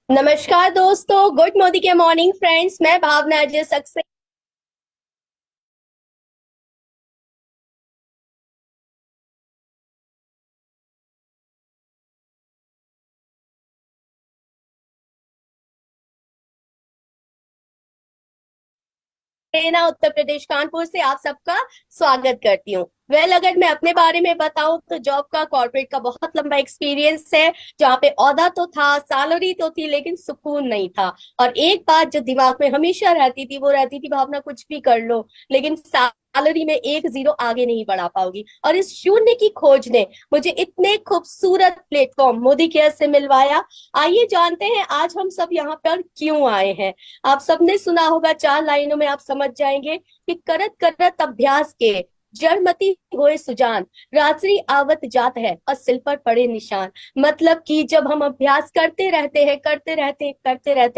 नमस्कार दोस्तों, गुड मोदी के मॉर्निंग फ्रेंड्स। मैं भावना जी सक्सेस सेना उत्तर प्रदेश कानपुर से आप सबका स्वागत करती हूँ। अगर मैं अपने बारे में बताऊं तो जॉब का कॉर्पोरेट का बहुत लंबा एक्सपीरियंस है, जहाँ पे ओहदा तो था, सैलरी तो थी, लेकिन सुकून नहीं था। और एक बात जो दिमाग में हमेशा रहती थी वो रहती थी, भावना कुछ भी कर लो लेकिन सैलरी में एक जीरो आगे नहीं बढ़ा पाओगी। और इस शून्य की खोज ने मुझे इतने खूबसूरत प्लेटफॉर्म मोदी केयर से मिलवाया। आइए जानते हैं आज हम सब यहाँ पर क्यों आए हैं। आप सबने सुना होगा, 4 लाइनों में आप समझ जाएंगे कि करत करत अभ्यास के जड़मति होए सुजान, रात्रि आवत जात है और सिल पर पड़े निशान। मतलब कि जब हम अभ्यास करते रहते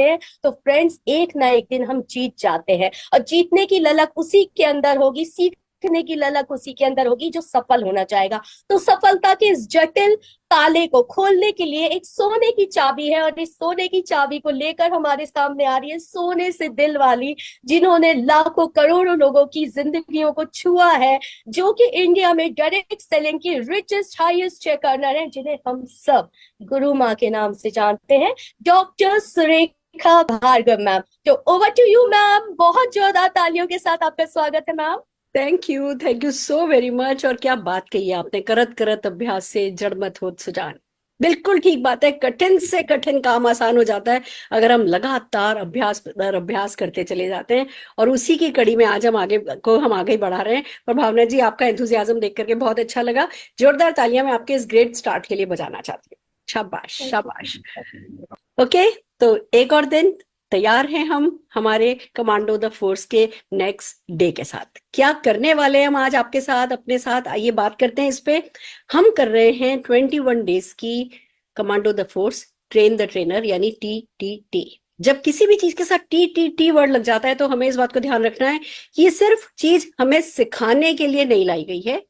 हैं तो फ्रेंड्स एक ना एक दिन हम जीत जाते हैं। और जीतने की ललक उसी के अंदर होगी, सीखने की ललक उसी के अंदर होगी जो सफल होना चाहेगा। तो सफलता के इस जटिल ताले को खोलने के लिए एक सोने की चाबी है, और इस सोने की चाबी को लेकर हमारे सामने आ रही है सोने से दिल वाली, जिन्होंने लाखों करोड़ों लोगों की जिंदगियों को छुआ है, जो कि इंडिया में डायरेक्ट सेलिंग की रिचेस्ट हाईएस्ट चेक अर्नर है, जिन्हें हम सब गुरु माँ के नाम से जानते हैं, डॉक्टर सुरेखा भार्गव मैम। तो ओवर टू यू मैम, बहुत जोरदार तालियों के साथ आपका स्वागत है ma'am. Thank you so very much. और क्या बात कही है आपने, करत करत अभ्यास से जड़ मत होत सुजान। बिल्कुल ठीक बात है, कठिन से कठिन काम आसान हो जाता है अगर हम लगातार अभ्यास दर अभ्यास करते चले जाते हैं। और उसी की कड़ी में आज हम आगे बढ़ा रहे हैं। और भावना जी, आपका एंथुजियाज्म देख करके बहुत अच्छा लगा। जोरदार तालियां मैं आपके इस ग्रेट स्टार्ट के लिए बजाना चाहती हूँ। शाबाश शाबाश। ओके, तो एक और दिन तैयार हैं हम हमारे कमांडो द फोर्स के नेक्स्ट डे के साथ। क्या करने वाले हैं हम आज आपके साथ, अपने साथ, आइए बात करते हैं इस पे। हम कर रहे हैं 21 डेज की commando the force train the trainer, यानी TTT। जब किसी भी चीज के साथ TTT वर्ड लग जाता है तो हमें इस बात को ध्यान रखना है कि ये सिर्फ चीज हमें सिखाने के लिए नहीं लाई गई है,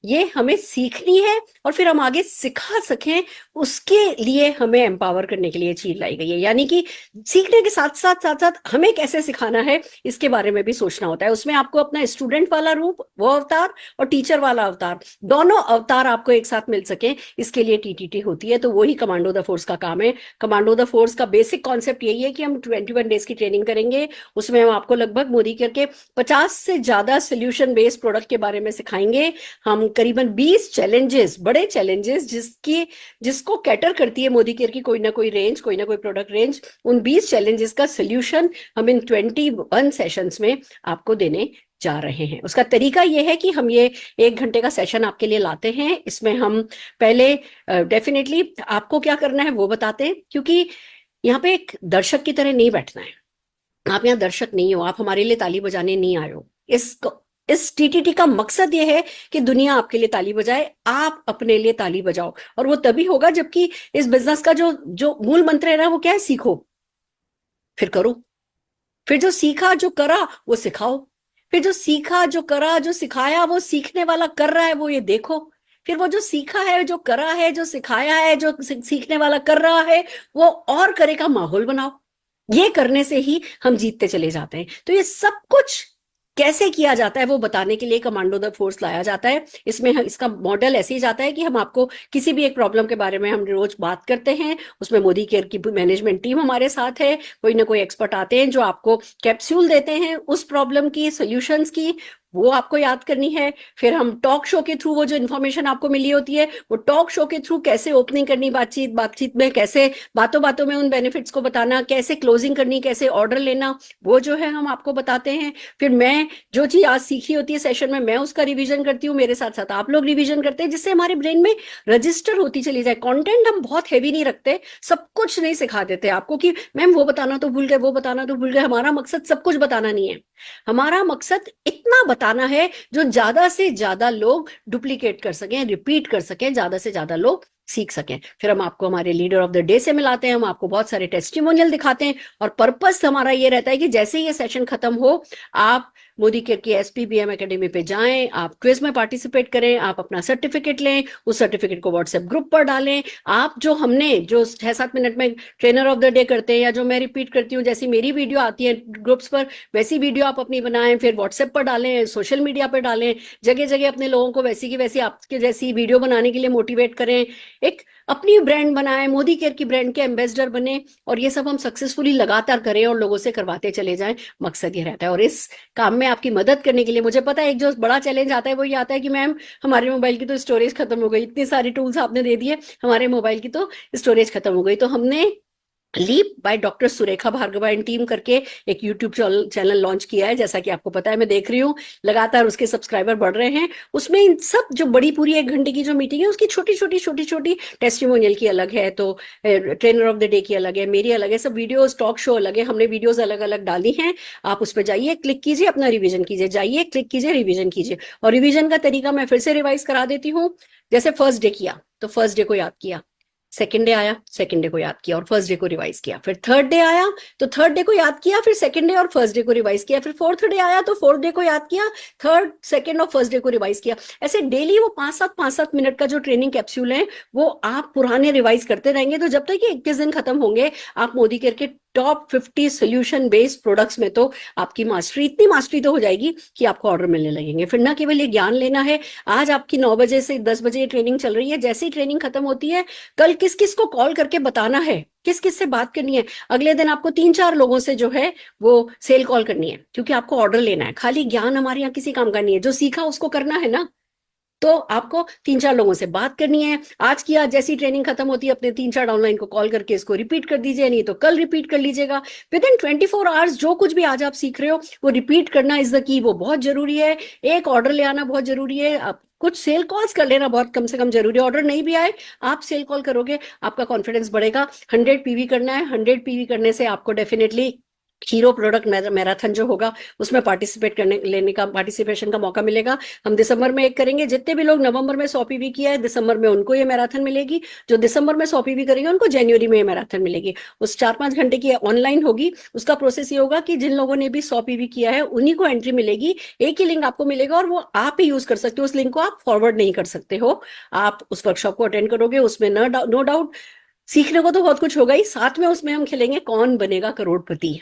ये हमें सीखनी है और फिर हम आगे सिखा सकें, उसके लिए हमें एम्पावर करने के लिए चीज लाई गई है। यानी कि सीखने के साथ साथ हमें कैसे सिखाना है इसके बारे में भी सोचना होता है। उसमें आपको अपना स्टूडेंट वाला रूप, वो अवतार, और टीचर वाला अवतार, दोनों अवतार आपको एक साथ मिल सके, इसके लिए TTT होती है। तो वही कमांडो द फोर्स का काम है। कमांडो द फोर्स का बेसिक कॉन्सेप्ट यही है कि हम 21 डेज की ट्रेनिंग करेंगे। उसमें हम आपको लगभग मोदी करके 50 से ज्यादा सोल्यूशन बेस्ड प्रोडक्ट के बारे में सिखाएंगे। हम करीबन 20 चैलेंजेस, बड़े चैलेंजेस जिसको कैटर करती है मोदी केयर की कोई ना कोई रेंज, कोई ना कोई प्रोडक्ट रेंज, उन 20 चैलेंजेस का सोल्यूशन हम इन 21 सेशंस में आपको देने जा रहे हैं। उसका तरीका यह है कि हम ये 1 घंटे का सेशन आपके लिए लाते हैं। इसमें हम पहले डेफिनेटली आपको क्या करना है वो बताते हैं, क्योंकि यहाँ पे एक दर्शक की तरह नहीं बैठना है। आप यहाँ दर्शक नहीं हो, आप हमारे लिए ताली बजाने नहीं आए हो। इस TTT का मकसद ये है कि दुनिया आपके लिए ताली बजाए, आप अपने लिए ताली बजाओ। और वो तभी होगा जबकि इस बिजनेस का जो जो मूल मंत्र है ना, वो क्या है? सीखो फिर करो। फिर जो सीखा जो करा वो सिखाओ। फिर जो सीखा जो करा जो सिखाया वो सीखने वाला कर रहा है, वो ये देखो। फिर वो जो सीखा है, जो करा है, जो सिखाया है, जो सीखने वाला कर रहा है, वो और करे का माहौल बनाओ। ये करने से ही हम जीतते चले जाते हैं। तो ये सब कुछ कैसे किया जाता है वो बताने के लिए कमांडो द फोर्स लाया जाता है। इसमें इसका मॉडल ऐसे ही जाता है कि हम आपको किसी भी एक प्रॉब्लम के बारे में हम रोज बात करते हैं। उसमें मोदी केयर की मैनेजमेंट टीम हमारे साथ है, कोई ना कोई एक्सपर्ट आते हैं जो आपको कैप्सूल देते हैं उस प्रॉब्लम की, सोल्यूशंस की, वो आपको याद करनी है। फिर हम टॉक शो के थ्रू वो जो इन्फॉर्मेशन आपको मिली होती है, वो टॉक शो के थ्रू कैसे ओपनिंग करनी, बातचीत बातचीत में कैसे बातों बातों में उन बेनिफिट्स को बताना, कैसे क्लोजिंग करनी, कैसे ऑर्डर लेना, वो जो है हम आपको बताते हैं। फिर मैं जो चीज आज सीखी होती है सेशन में, मैं उसका रिवीजन करती हूँ, मेरे साथ साथ आप लोग रिवीजन करते हैं, जिससे हमारे ब्रेन में रजिस्टर होती चली जाए। कंटेंट हम बहुत हैवी नहीं रखते, सब कुछ नहीं सिखा देते आपको कि मैम वो बताना तो भूल गए, वो बताना तो भूल गए। हमारा मकसद सब कुछ बताना नहीं है, हमारा मकसद इतना बताना है जो ज्यादा से ज्यादा लोग डुप्लीकेट कर सकें, रिपीट कर सकें, ज्यादा से ज्यादा लोग सीख सकें। फिर हम आपको हमारे लीडर ऑफ द डे से मिलाते हैं, हम आपको बहुत सारे टेस्टिमोनियल दिखाते हैं। और पर्पस हमारा ये रहता है कि जैसे ही ये सेशन खत्म हो, आप मोदी केयर की SPBM एकेडमी पे जाएं, आप क्विज में पार्टिसिपेट करें, आप अपना सर्टिफिकेट लें, उस सर्टिफिकेट को व्हाट्सएप ग्रुप पर डालें। आप जो 6-7 मिनट में ट्रेनर ऑफ द डे करते हैं, या जो मैं रिपीट करती हूँ, जैसी मेरी वीडियो आती है ग्रुप्स पर, वैसी वीडियो आप अपनी बनाएं, फिर व्हाट्सएप पर डालें, सोशल मीडिया पर डालें, जगह जगह अपने लोगों को वैसी की वैसी आपके जैसी वीडियो बनाने के लिए मोटिवेट करें। एक अपनी ब्रांड बनाएं, मोदी केयर की ब्रांड के एम्बेसडर बने, और ये सब हम सक्सेसफुली लगातार करें और लोगों से करवाते चले जाएं। मकसद ये रहता है। और इस काम में आपकी मदद करने के लिए मुझे पता है एक जो बड़ा चैलेंज आता है वो ये आता है कि मैम हमारे मोबाइल की तो स्टोरेज खत्म हो गई, इतनी सारी टूल्स आपने दे दिए, हमारे मोबाइल की तो स्टोरेज खत्म हो गई। तो हमने leap by doctor Surekha Bhargava and team करके एक यूट्यूब चैनल लॉन्च किया है। जैसा कि आपको पता है, मैं देख रही हूँ लगातार उसके सब्सक्राइबर बढ़ रहे हैं। उसमें इन सब जो बड़ी पूरी 1 घंटे की जो मीटिंग है, उसकी छोटी छोटी टेस्टिमोनियल की अलग है, तो ट्रेनर ऑफ द डे की अलग है, मेरी अलग है, सब वीडियोस टॉक शो अलग है, हमने वीडियोस अलग अलग डाली हैं। आप उस पर जाइए, क्लिक कीजिए, अपना रिवीजन कीजिए, जाइए क्लिक कीजिए, रिवीजन कीजिए। और रिवीजन का तरीका मैं फिर से रिवाइज करा देती हूँ। जैसे फर्स्ट डे किया तो फर्स्ट डे को याद किया, सेकेंड डे आया सेकेंड डे को याद किया और फर्स्ट डे को रिवाइज किया, फिर थर्ड डे आया तो थर्ड डे को याद किया, फिर सेकेंड डे और फर्स्ट डे को रिवाइज किया, फिर फोर्थ डे आया तो फोर्थ डे को याद किया, थर्ड सेकेंड और फर्स्ट डे को रिवाइज किया। ऐसे डेली वो 5-7 मिनट का जो ट्रेनिंग कैप्सूल है वो आप पुराने रिवाइज करते रहेंगे। तो जब तक ये 21 दिन खत्म होंगे, आप मोदी केयर के टॉप 50 सोल्यूशन बेस्ड प्रोडक्ट्स में तो आपकी मास्टरी, इतनी मास्टरी तो हो जाएगी कि आपको ऑर्डर मिलने लगेंगे। फिर ना केवल ये ज्ञान लेना है, आज आपकी 9 बजे से 10 बजे ये ट्रेनिंग चल रही है, जैसे ही ट्रेनिंग खत्म होती है, कल किस किस को कॉल करके बताना है, किस किस से बात करनी है। अगले दिन आपको 3-4 लोगों से जो है वो सेल कॉल करनी है, क्योंकि आपको ऑर्डर लेना है। खाली ज्ञान हमारे यहाँ किसी काम का नहीं है, जो सीखा उसको करना है ना। तो आपको 3-4 लोगों से बात करनी है। आज की आज जैसी ट्रेनिंग खत्म होती है, अपने 3-4 डाउनलाइन को कॉल करके इसको रिपीट कर दीजिए, नहीं तो कल रिपीट कर लीजिएगा। विद इन 24 आवर्स जो कुछ भी आज आप सीख रहे हो वो रिपीट करना इज द की, वो बहुत जरूरी है। एक ऑर्डर ले आना बहुत जरूरी है, आप कुछ सेल कॉल्स कर लेना बहुत कम से कम जरूरी है। ऑर्डर नहीं भी आए, आप सेल कॉल करोगे, आपका कॉन्फिडेंस बढ़ेगा। 100 PV करना है, 100 PV करने से आपको डेफिनेटली हीरो प्रोडक्ट मैराथन जो होगा उसमें पार्टिसिपेशन का मौका मिलेगा। हम दिसंबर में एक करेंगे, जितने भी लोग नवंबर में 100 PV किया है दिसंबर में उनको ये मैराथन मिलेगी, जो दिसंबर में 100 PV करेंगे उनको जनवरी में ये मैराथन मिलेगी। उस 4-5 घंटे की ऑनलाइन होगी। उसका प्रोसेस ये होगा कि जिन लोगों ने भी 100 PV किया है उन्हीं को एंट्री मिलेगी, एक ही लिंक आपको मिलेगा और वो आप ही यूज कर सकते हो। उस लिंक को आप फॉरवर्ड नहीं कर सकते हो। आप उस वर्कशॉप को अटेंड करोगे, उसमें नो डाउट सीखने को तो बहुत कुछ होगा ही, साथ में उसमें हम खेलेंगे कौन बनेगा करोड़पति।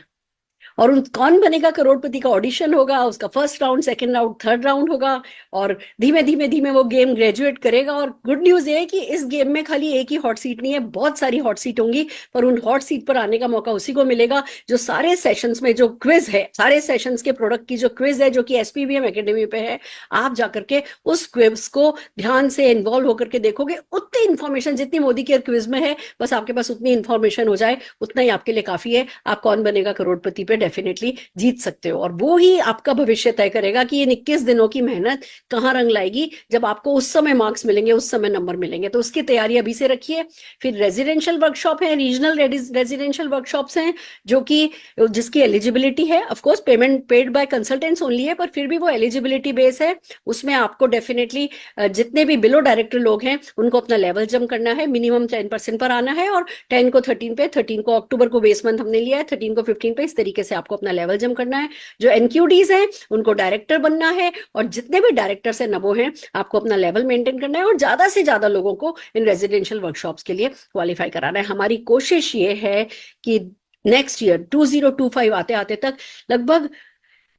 और उन कौन बनेगा करोड़पति का ऑडिशन होगा, उसका first round, second round, third round होगा, और धीमे धीमे धीमे वो गेम ग्रेजुएट करेगा। और गुड न्यूज ये है कि इस गेम में खाली एक ही हॉट सीट नहीं है, बहुत सारी हॉट सीट होंगी, पर उन हॉट सीट पर आने का मौका उसी को मिलेगा जो सारे सेशंस में जो क्विज है, सारे सेशंस के प्रोडक्ट की जो क्विज है जो कि SPBM एकेडमी पे है, आप जाकर के उस क्विज को ध्यान से इन्वॉल्व होकर के देखोगे। उतनी इंफॉर्मेशन जितनी मोदी केयर क्विज में है, बस आपके पास उतनी इंफॉर्मेशन हो जाए, उतना ही आपके लिए काफी है। आप कौन बनेगा करोड़पति पे डेफिनेटली जीत सकते हो, और वो ही आपका भविष्य तय करेगा कि ये 21 दिनों की मेहनत कहाँ रंग लाएगी। जब आपको उस समय मार्क्स मिलेंगे, उस समय नंबर मिलेंगे, तो उसकी तैयारी अभी से रखिए। फिर रेजिडेंशियल वर्कशॉप है, रीजनल रेजिडेंशियल वर्कशॉप्स हैं, जो कि जिसकी एलिजिबिलिटी है, of course payment paid by consultants only है, पर फिर भी वो एलिजिबिलिटी बेस है। उसमें आपको डेफिनेटली जितने भी बिलो डायरेक्टर लोग हैं उनको अपना लेवल जंप करना है, मिनिमम 10% पर आना है, और 10 को 13 पे, 13 को अक्टूबर को बेस मंथ हमने लिया है, 13 को 15 पे, इस तरीके से आपको अपना लेवल जंप करना है। जो NQDs हैं उनको डायरेक्टर बनना है, और जितने भी डायरेक्टर्स हैं नवो हैं, आपको अपना लेवल मेंटेन करना है, और ज्यादा से ज्यादा लोगों को इन रेजिडेंशियल वर्कशॉप्स के लिए क्वालिफाई कराना है। हमारी कोशिश ये है कि नेक्स्ट ईयर 2025 आते आते तक लगभग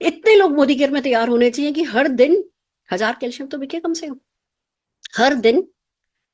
इतने लोग मोदी केयर में तैयार होने चाहिए कि हर दिन 1000 कैल्शियम तो बिके कम से कम, हर दिन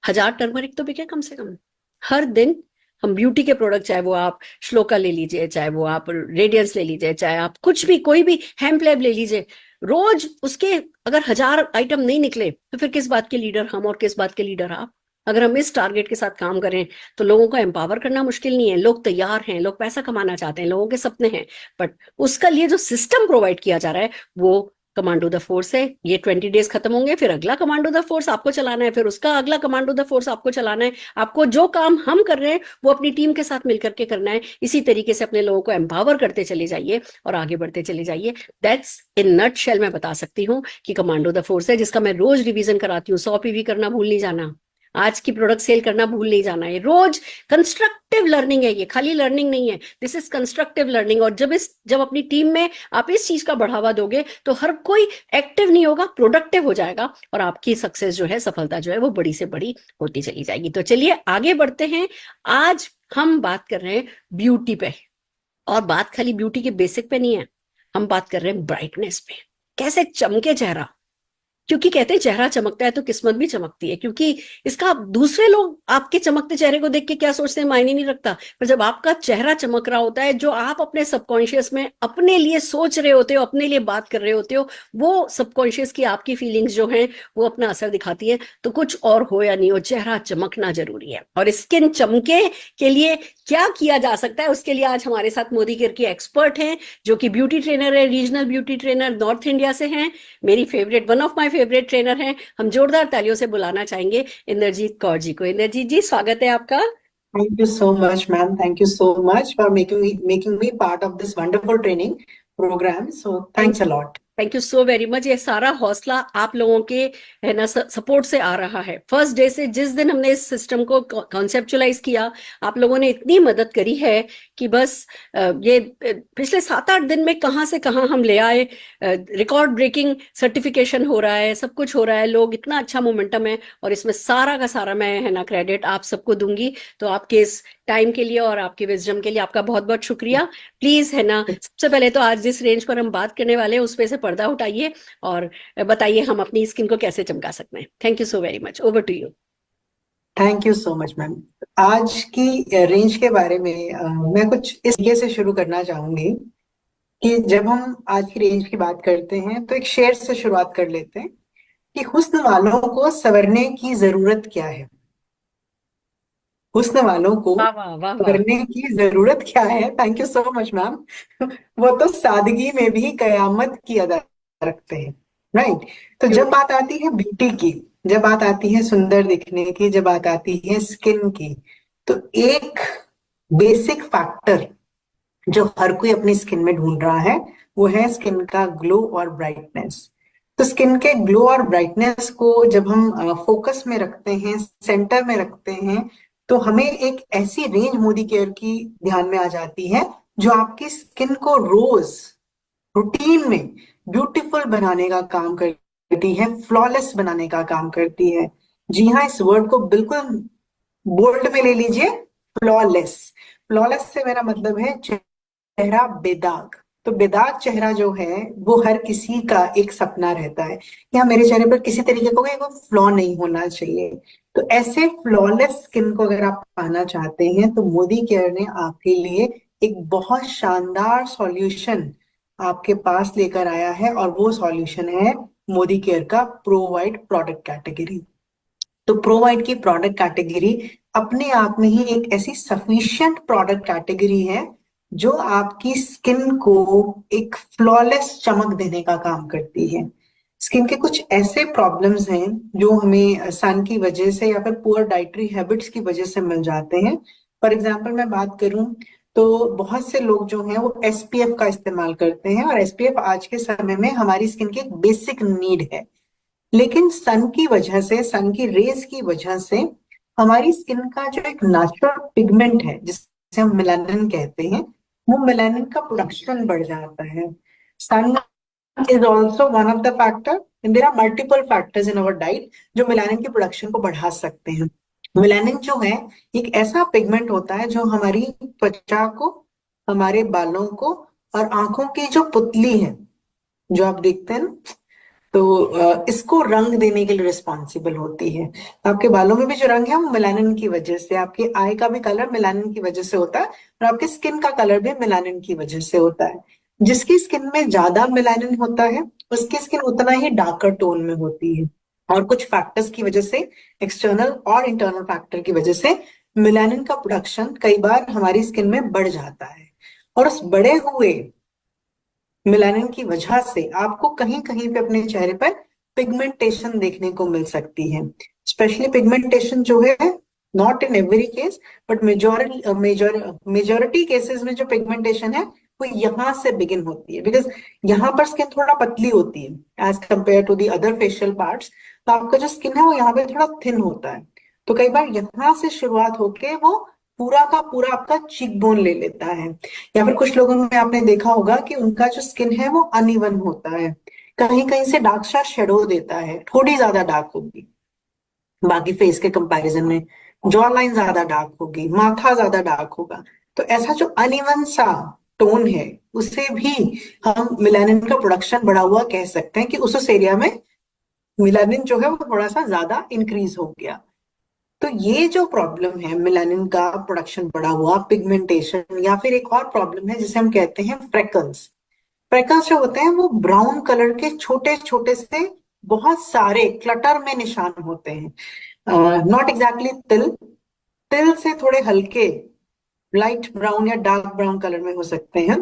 1000 टर्मरिक तो बिके कम से कम, हर दिन हम ब्यूटी के प्रोडक्ट, चाहे वो आप श्लोका ले लीजिए, चाहे वो आप रेडियंस ले लीजिए, चाहे आप कुछ भी कोई भी हेम्पलैब ले लीजिए, रोज उसके अगर 1000 आइटम नहीं निकले तो फिर किस बात के लीडर हम और किस बात के लीडर आप। अगर हम इस टारगेट के साथ काम करें तो लोगों को एम्पावर करना मुश्किल नहीं है, लोग तैयार हैं, लोग पैसा कमाना चाहते हैं, लोगों के सपने हैं, बट उसका लिए जो सिस्टम प्रोवाइड किया जा रहा है वो कमांडो द फोर्स है। ये 20 डेज खत्म होंगे, फिर अगला कमांडो द फोर्स आपको चलाना है, फिर उसका अगला कमांडो द फोर्स आपको चलाना है। आपको जो काम हम कर रहे हैं वो अपनी टीम के साथ मिलकर के करना है। इसी तरीके से अपने लोगों को एम्पावर करते चले जाइए और आगे बढ़ते चले जाइए। दैट्स इन नटशेल मैं बता सकती हूँ कि कमांडो द फोर्स है, जिसका मैं रोज रिवीजन कराती हूँ। 100 PV करना भूल नहीं जाना, आज की प्रोडक्ट सेल करना भूल नहीं जाना है। रोज कंस्ट्रक्टिव लर्निंग है, ये खाली लर्निंग नहीं है, दिस इज कंस्ट्रक्टिव लर्निंग। और जब अपनी टीम में आप इस चीज का बढ़ावा दोगे तो हर कोई एक्टिव नहीं होगा, प्रोडक्टिव हो जाएगा, और आपकी सक्सेस जो है, सफलता जो है, वो बड़ी से बड़ी होती चली जाएगी। तो चलिए आगे बढ़ते हैं। आज हम बात कर रहे हैं ब्यूटी पे, और बात खाली ब्यूटी के बेसिक पे नहीं है, हम बात कर रहे हैं ब्राइटनेस पे। कैसे चमके चेहरा, क्योंकि कहते हैं चेहरा चमकता है तो किस्मत भी चमकती है। क्योंकि इसका दूसरे लोग आपके चमकते चेहरे को देख के क्या सोचते हैं मायने नहीं रखता, पर जब आपका चेहरा चमक रहा होता है, जो आप अपने सबकॉन्शियस में अपने लिए सोच रहे होते हो, अपने लिए बात कर रहे होते हो, वो सबकॉन्शियस की आपकी फीलिंग्स जो हैं वो अपना असर दिखाती है। तो कुछ और हो या नहीं हो, चेहरा चमकना जरूरी है। और स्किन चमके के लिए क्या किया जा सकता है, उसके लिए आज हमारे साथ मोदी केयर की एक्सपर्ट हैं, जो कि ब्यूटी ट्रेनर है, regional beauty trainer north India से हैं, मेरी favourite, one of my favourite trainer हैं। हम जोरदार तालियों से बुलाना चाहेंगे इंद्रजीत कौर जी को। इंद्रजीत जी, स्वागत है आपका। Thank you so much, ma'am. Thank you so much for making me part of this wonderful training program. So thanks a lot. Thank you so very much. ये सारा हौसला आप लोगों के है ना सपोर्ट से आ रहा है। फर्स्ट डे से, जिस दिन हमने इस सिस्टम को कॉन्सेप्चुलाइज किया, आप लोगों ने इतनी मदद करी है कि बस ये पिछले 7-8 दिन में कहाँ से कहाँ हम ले आए। रिकॉर्ड ब्रेकिंग सर्टिफिकेशन हो रहा है, सब कुछ हो रहा है, लोग, इतना अच्छा मोमेंटम है। और इसमें सारा का सारा मैं है ना क्रेडिट आप सबको दूंगी। तो आपके इस टाइम के लिए और आपके विजडम के लिए आपका बहुत बहुत शुक्रिया। प्लीज है ना, सबसे पहले तो आज जिस रेंज पर हम बात करने वाले हैं उस पे से पर्दा उठाइए और बताइए हम अपनी स्किन को कैसे चमका सकते हैं। Thank you so very much, over to you. Thank you so much, ma'am. आज की रेंज के बारे में मैं कुछ इस तरीके से शुरू करना चाहूंगी कि जब हम आज की रेंज की बात करते हैं तो एक शेर से शुरुआत कर लेते हैं कि हुस्न वालों को संवरने की जरूरत क्या है। हुस्न वालों को वाह वाह वाह वाह। संवरने की जरूरत क्या है। Thank you so much, ma'am. वो तो सादगी में भी कयामत की अदा रखते हैं, राइट। तो जब बात आती है ब्यूटी की, जब बात आती है सुंदर दिखने की, जब बात आती है स्किन की, तो एक बेसिक फैक्टर जो हर कोई अपनी स्किन में ढूंढ रहा है वो है स्किन का ग्लो और ब्राइटनेस। तो स्किन के ग्लो और ब्राइटनेस को जब हम फोकस में रखते हैं, सेंटर में रखते हैं, तो हमें एक ऐसी रेंज मोदी केयर की ध्यान में आ जाती है जो आपकी स्किन को रोज रूटीन में ब्यूटीफुल बनाने का काम करती है, फ्लॉलेस बनाने का काम करती है। जी हाँ, इस वर्ड को बिल्कुल बोल्ड में ले लीजिए, फ्लॉलेस। फ्लॉलेस से मेरा मतलब है चेहरा बेदाग। तो बेदाग चेहरा जो है वो हर किसी का एक सपना रहता है कि हाँ, मेरे चेहरे पर किसी तरीके का कोई फ्लॉ नहीं होना चाहिए। तो ऐसे फ्लॉलेस स्किन को अगर आप पाना चाहते हैं तो मोदी केयर ने आपके लिए एक बहुत शानदार सॉल्यूशन आपके पास लेकर आया है, और वो सॉल्यूशन है मोदी केयर का प्रो वाइट प्रोडक्ट कैटेगरी। तो प्रो वाइट की प्रोडक्ट कैटेगरी अपने आप में ही एक ऐसी सफिशिएंट प्रोडक्ट कैटेगरी है जो आपकी स्किन को एक फ्लॉलेस चमक देने का काम करती है। स्किन के कुछ ऐसे प्रॉब्लम्स हैं जो हमें सन की वजह से या फिर पुअर डाइटरी हैबिट्स की वजह से मिल जाते हैं। फॉर एग्जाम्पल मैं बात करूं तो बहुत से लोग जो हैं वो एसपीएफ का इस्तेमाल करते हैं, और एसपीएफ आज के समय में हमारी स्किन की एक बेसिक नीड है। लेकिन सन की वजह से, सन की रेज की वजह से हमारी स्किन का जो एक नेचुरल पिगमेंट है जिसे हम मेलानिन कहते हैं, वो मेलानिन का प्रोडक्शन बढ़ जाता है। Sun is also one of the factor, and there are multiple factors in our diet जो मेलानिन की प्रोडक्शन को बढ़ा सकते हैं। मेलानिन जो है एक ऐसा पिगमेंट होता है जो हमारी त्वचा को, हमारे बालों को और आंखों की जो पुतली है जो आप देखते हैं ना, तो इसको रंग देने के लिए रिस्पॉन्सिबल होती है। आपके बालों में भी जो रंग है वो मेलानिन की वजह से, आपके आई का भी कलर मेलानिन की वजह से होता है, और आपके स्किन का कलर भी मेलानिन की वजह से होता है। जिसकी स्किन में ज्यादा मेलानिन होता है उसकी स्किन उतना ही डार्कर टोन में होती है, और कुछ फैक्टर्स की वजह से, एक्सटर्नल और इंटरनल फैक्टर की वजह से मेलानिन का प्रोडक्शन कई बार हमारी स्किन में बढ़ जाता है, और उस बढ़े हुए मेलानिन की वजह से आपको कहीं कहीं पे अपने चेहरे पर पिगमेंटेशन देखने को मिल सकती है। स्पेशली पिगमेंटेशन जो है, not in every case but majority cases में जो पिगमेंटेशन है वो यहाँ से बिगिन होती है, बिकॉज यहाँ पर स्किन थोड़ा पतली होती है as compared to the other facial parts. तो आपका जो स्किन है वो यहाँ पे थोड़ा थिन होता है, तो कई बार यहाँ से शुरुआत होके वो पूरा का पूरा आपका चीक बोन ले लेता है। या फिर कुछ लोगों में आपने देखा होगा कि उनका जो स्किन है वो अनइवन होता है, कहीं कहीं से डार्क सा शेडो देता है, थोड़ी ज्यादा डार्क होगी बाकी फेस के कंपैरिजन में, जॉ लाइन ज्यादा डार्क होगी, माथा ज्यादा डार्क होगा। तो ऐसा जो अनइवन सा टोन है उसे भी हम मिलानिन का प्रोडक्शन बढ़ा हुआ कह सकते हैं कि उस एरिया में मिलानिन जो है वो थोड़ा सा ज्यादा इंक्रीज हो गया। तो ये जो प्रॉब्लम है मिलानिन का प्रोडक्शन बढ़ा हुआ, पिगमेंटेशन, या फिर एक और प्रॉब्लम है जिसे हम कहते हैं फ्रेकल्स। फ्रेकल्स जो होते हैं वो ब्राउन कलर के छोटे छोटे से बहुत सारे क्लटर में निशान होते हैं, नॉट एग्जैक्टली तिल, तिल से थोड़े हल्के लाइट ब्राउन या डार्क ब्राउन कलर में हो सकते हैं।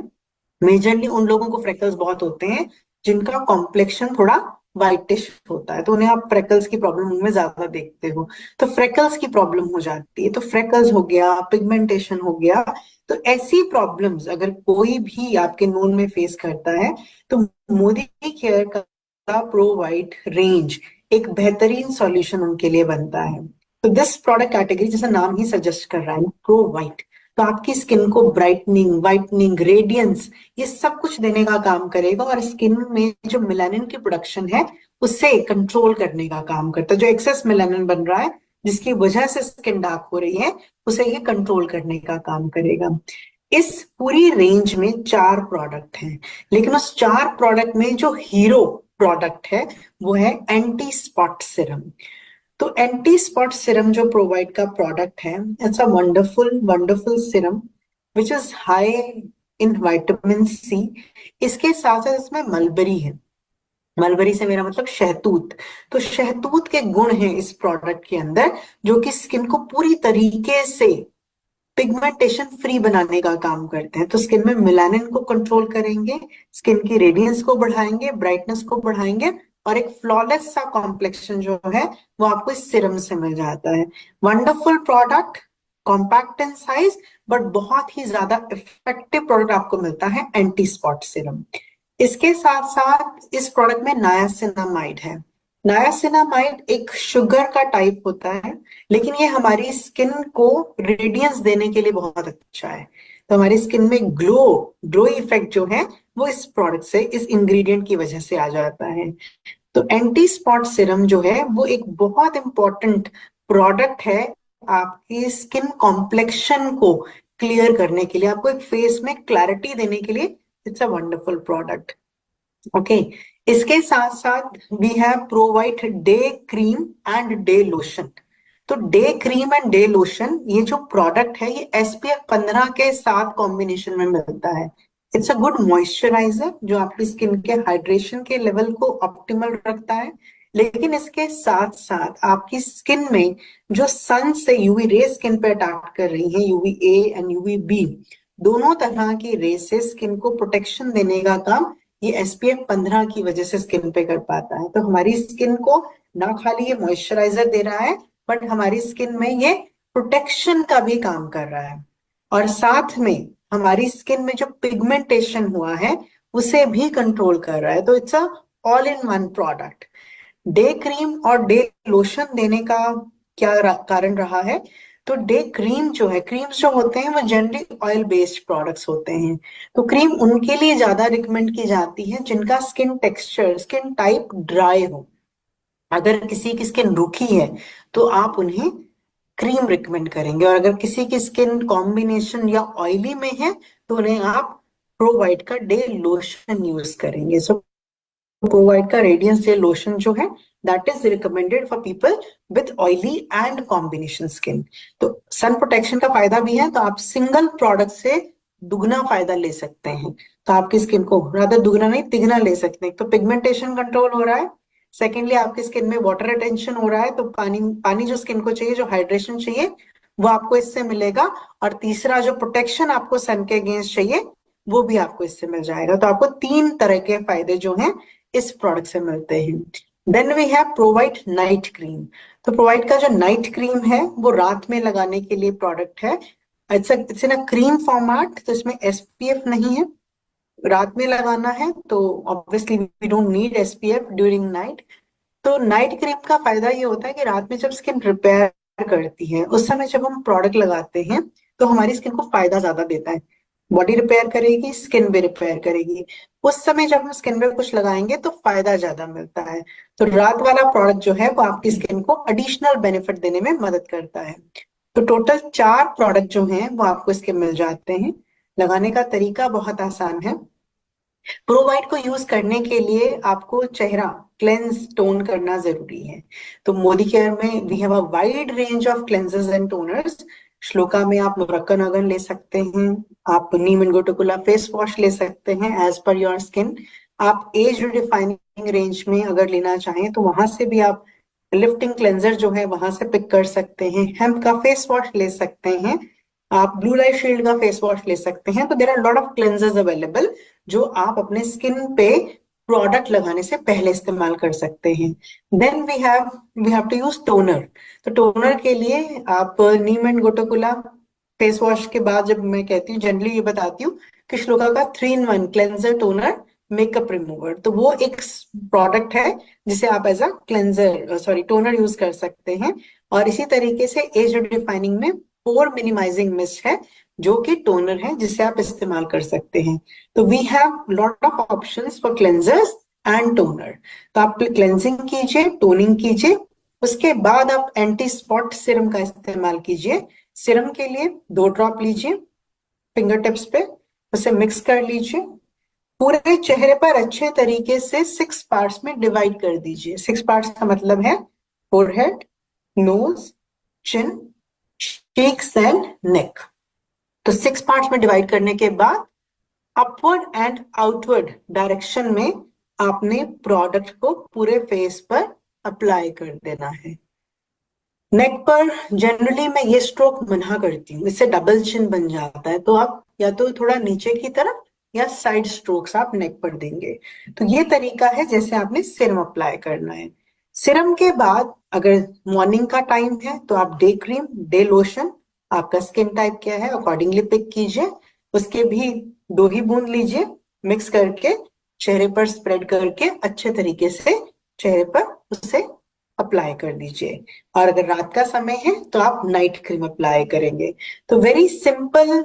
मेजरली उन लोगों को फ्रेकल्स बहुत होते हैं जिनका कॉम्प्लेक्शन थोड़ा व्हाइटिश होता है, तो उन्हें आप फ्रेकल्स की प्रॉब्लम उनमें ज्यादा देखते हो। तो फ्रेकल्स की प्रॉब्लम हो जाती है, तो फ्रेकल्स हो गया, पिगमेंटेशन हो गया। तो ऐसी प्रॉब्लम्स अगर कोई भी आपके नोन में फेस करता है तो मोदी केयर का प्रो वाइट रेंज एक बेहतरीन सॉल्यूशन उनके लिए बनता है। तो दिस प्रोडक्ट कैटेगरी जैसा नाम ही सजेस्ट कर रहा है, प्रो वाइट, तो आपकी स्किन को ब्राइटनिंग, वाइटनिंग, रेडियंस, ये सब कुछ देने का काम करेगा और स्किन में जो मेलानिन की प्रोडक्शन है उसे कंट्रोल करने का काम करता है। जो एक्सेस मेलानिन बन रहा है जिसकी वजह से स्किन डार्क हो रही है उसे ये कंट्रोल करने का काम करेगा। इस पूरी रेंज में 4 प्रोडक्ट हैं, लेकिन उस 4 प्रोडक्ट में जो हीरो प्रोडक्ट है वो है एंटी स्पॉट सिरम। तो एंटी स्पॉट सिरम जो प्रोवाइड का प्रोडक्ट है, it's a wonderful wonderful serum which is high in vitamin C. इसके साथ साथ इसमें मलबरी है, मलबरी से मेरा मतलब शहतूत। तो शहतूत के गुण हैं इस प्रोडक्ट के अंदर जो कि स्किन को पूरी तरीके से पिगमेंटेशन फ्री बनाने का काम करते हैं। तो स्किन में मेलानिन को कंट्रोल करेंगे, स्किन की रेडियंस को बढ़ाएंगे, ब्राइटनेस को बढ़ाएंगे, और एक फ्लॉलेस सा कॉम्प्लेक्शन जो है वो आपको इस सिरम से मिल जाता है। Wonderful product, compact in size, but बहुत ही ज्यादा इफेक्टिव प्रोडक्ट आपको मिलता है एंटी स्पॉट सिरम। इसके साथ साथ इस प्रोडक्ट में नायासिनामाइड है। नायासिनामाइड एक शुगर का टाइप होता है, लेकिन ये हमारी स्किन को रेडियंस देने के लिए बहुत अच्छा है। तो हमारी स्किन में ग्लो इफेक्ट जो है वो इस प्रोडक्ट से, इस इंग्रेडिएंट की वजह से आ जाता है। तो एंटी स्पॉट सिरम जो है वो एक बहुत इंपॉर्टेंट प्रोडक्ट है आपकी स्किन कॉम्प्लेक्शन को क्लियर करने के लिए, आपको एक फेस में क्लैरिटी देने के लिए। It's a wonderful product. Okay, इसके साथ साथ we have provide day cream and day lotion. तो day cream and day lotion ये जो प्रोडक्ट है ये SPF 15 के साथ कॉम्बिनेशन में मिलता है। इट्स अ गुड मॉइस्चराइजर जो आपकी स्किन के हाइड्रेशन के लेवल को ऑप्टिमल रखता है, लेकिन इसके साथ साथ आपकी स्किन में जो सन से यूवी रे स्किन पे अटैक कर रही है, UVA एंड UVB, दोनों तरह की रे से स्किन को प्रोटेक्शन देने का काम ये SPF 15 की वजह से स्किन पे कर पाता है। तो हमारी स्किन को ना खाली ये मॉइस्चराइजर दे रहा है, बट हमारी स्किन में ये प्रोटेक्शन का भी काम कर रहा है, और साथ में हमारी स्किन में जो पिगमेंटेशन हुआ है उसे भी कंट्रोल कर रहा है। तो it's a all in one product. Day cream और डे लोशन देने का क्या कारण रहा है? तो डे क्रीम जो है, क्रीम्स जो होते हैं वो जनरली ऑयल बेस्ड प्रोडक्ट्स होते हैं, तो क्रीम उनके लिए ज्यादा रिकमेंड की जाती है जिनका skin texture, skin type dry हो। अगर किसी की स्किन रूखी है तो आप उन्हें क्रीम रिकमेंड करेंगे, और अगर किसी की स्किन कॉम्बिनेशन या ऑयली में है तो उन्हें आप प्रोवाइड का डे लोशन यूज करेंगे। सो प्रोवाइड का रेडियंस डे लोशन जो है that is recommended for people with oily and combination skin. तो सन प्रोटेक्शन का फायदा भी है, तो आप सिंगल प्रोडक्ट से दुगना फायदा ले सकते हैं। तो आपकी स्किन को रादर दुगना नहीं तिगना ले सकते हैं। तो पिगमेंटेशन कंट्रोल हो रहा है, सेकेंडली आपकी स्किन में वाटर रिटेंशन हो रहा है, तो पानी पानी जो स्किन को चाहिए, जो हाइड्रेशन चाहिए वो आपको इससे मिलेगा, और तीसरा जो प्रोटेक्शन आपको सन के अगेंस्ट चाहिए वो भी आपको इससे मिल जाएगा। तो आपको 3 तरह के फायदे जो हैं इस प्रोडक्ट से मिलते हैं। Then we have provide night cream. तो प्रोवाइड का जो नाइट क्रीम है वो रात में लगाने के लिए प्रोडक्ट है। It's in a cream format, तो इसमें SPF नहीं है, रात में लगाना है तो obviously we don't need SPF during night. तो नाइट क्रीम का फायदा ये होता है कि रात में जब स्किन रिपेयर करती है, उस समय जब हम प्रोडक्ट लगाते हैं तो हमारी स्किन को फायदा ज्यादा देता है। बॉडी रिपेयर करेगी, स्किन भी रिपेयर करेगी। उस समय जब हम स्किन पे कुछ लगाएंगे तो फायदा ज्यादा मिलता है। तो रात वाला प्रोडक्ट जो है वो आपकी स्किन को एडिशनल बेनिफिट देने में मदद करता है। तो टोटल 4 प्रोडक्ट जो हैं वो आपको इसके मिल जाते हैं। लगाने का तरीका बहुत आसान है। प्रोवाइड को यूज करने के लिए आपको चेहरा क्लेंस टोन करना जरूरी है। तो मोदी केयर में we have a wide range of cleansers and toners. Shloka में आप मुरक्कनगन ले सकते हैं, आप नीम इनगोटिकुला फेस वॉश ले सकते हैं एज पर योर स्किन। आप एज डिफाइनिंग रेंज में अगर लेना चाहें तो वहां से भी आप लिफ्टिंग क्लेंजर जो है वहां से पिक कर सकते हैं। हेम्प का फेस वॉश ले सकते हैं, आप ब्लू लाइट शील्ड का फेस वॉश ले सकते हैं। तो there are lot of cleansers available जो आप अपने स्किन पे प्रोडक्ट लगाने से पहले इस्तेमाल कर सकते हैं। Then we have to use toner. तो टोनर के लिए आप नीम एंड गोटोकुला फेस वॉश के बाद, जब मैं कहती हूँ जनरली ये बताती हूँ कि श्लोका का 3 in 1 cleanser toner makeup remover, तो वो एक प्रोडक्ट है जिसे आप as a cleanser sorry toner use कर सकते हैं। और इसी तरीके से एज डिफाइनिंग में पोर मिनिमाइजिंग मिस्ट है जो कि टोनर है जिसे आप इस्तेमाल कर सकते हैं। तो we have lot of options for cleansers and toner. तो आप क्लेंजिंग कीजिए, टोनिंग कीजिए, उसके बाद आप एंटी स्पॉट सिरम का इस्तेमाल कीजिए। सिरम के लिए 2 ड्रॉप लीजिए फिंगर टिप्स पे, उसे मिक्स कर लीजिए, पूरे चेहरे पर अच्छे तरीके से 6 पार्ट्स में डिवाइड कर दीजिए। 6 पार्ट्स का मतलब है forehead, nose, chin, cheeks and neck. तो 6 पार्ट्स में डिवाइड करने के बाद अपवर्ड एंड आउटवर्ड डायरेक्शन में आपने प्रोडक्ट को पूरे फेस पर अप्लाई कर देना है। नेक पर जनरली मैं ये स्ट्रोक मना करती हूँ, इससे डबल चिन बन जाता है। तो आप या तो थोड़ा नीचे की तरफ या साइड स्ट्रोक्स आप नेक पर देंगे। तो ये तरीका है जैसे आपने सिरम अप्लाई करना है। सिरम के बाद अगर मॉर्निंग का टाइम है तो आप डे क्रीम, डे लोशन, आपका स्किन टाइप क्या है अकॉर्डिंगली पिक कीजिए। उसके भी 2 ही बूंद लीजिए, मिक्स करके चेहरे पर स्प्रेड करके अच्छे तरीके से चेहरे पर उसे अप्लाई कर दीजिए। और अगर रात का समय है तो आप नाइट क्रीम अप्लाई करेंगे। तो very simple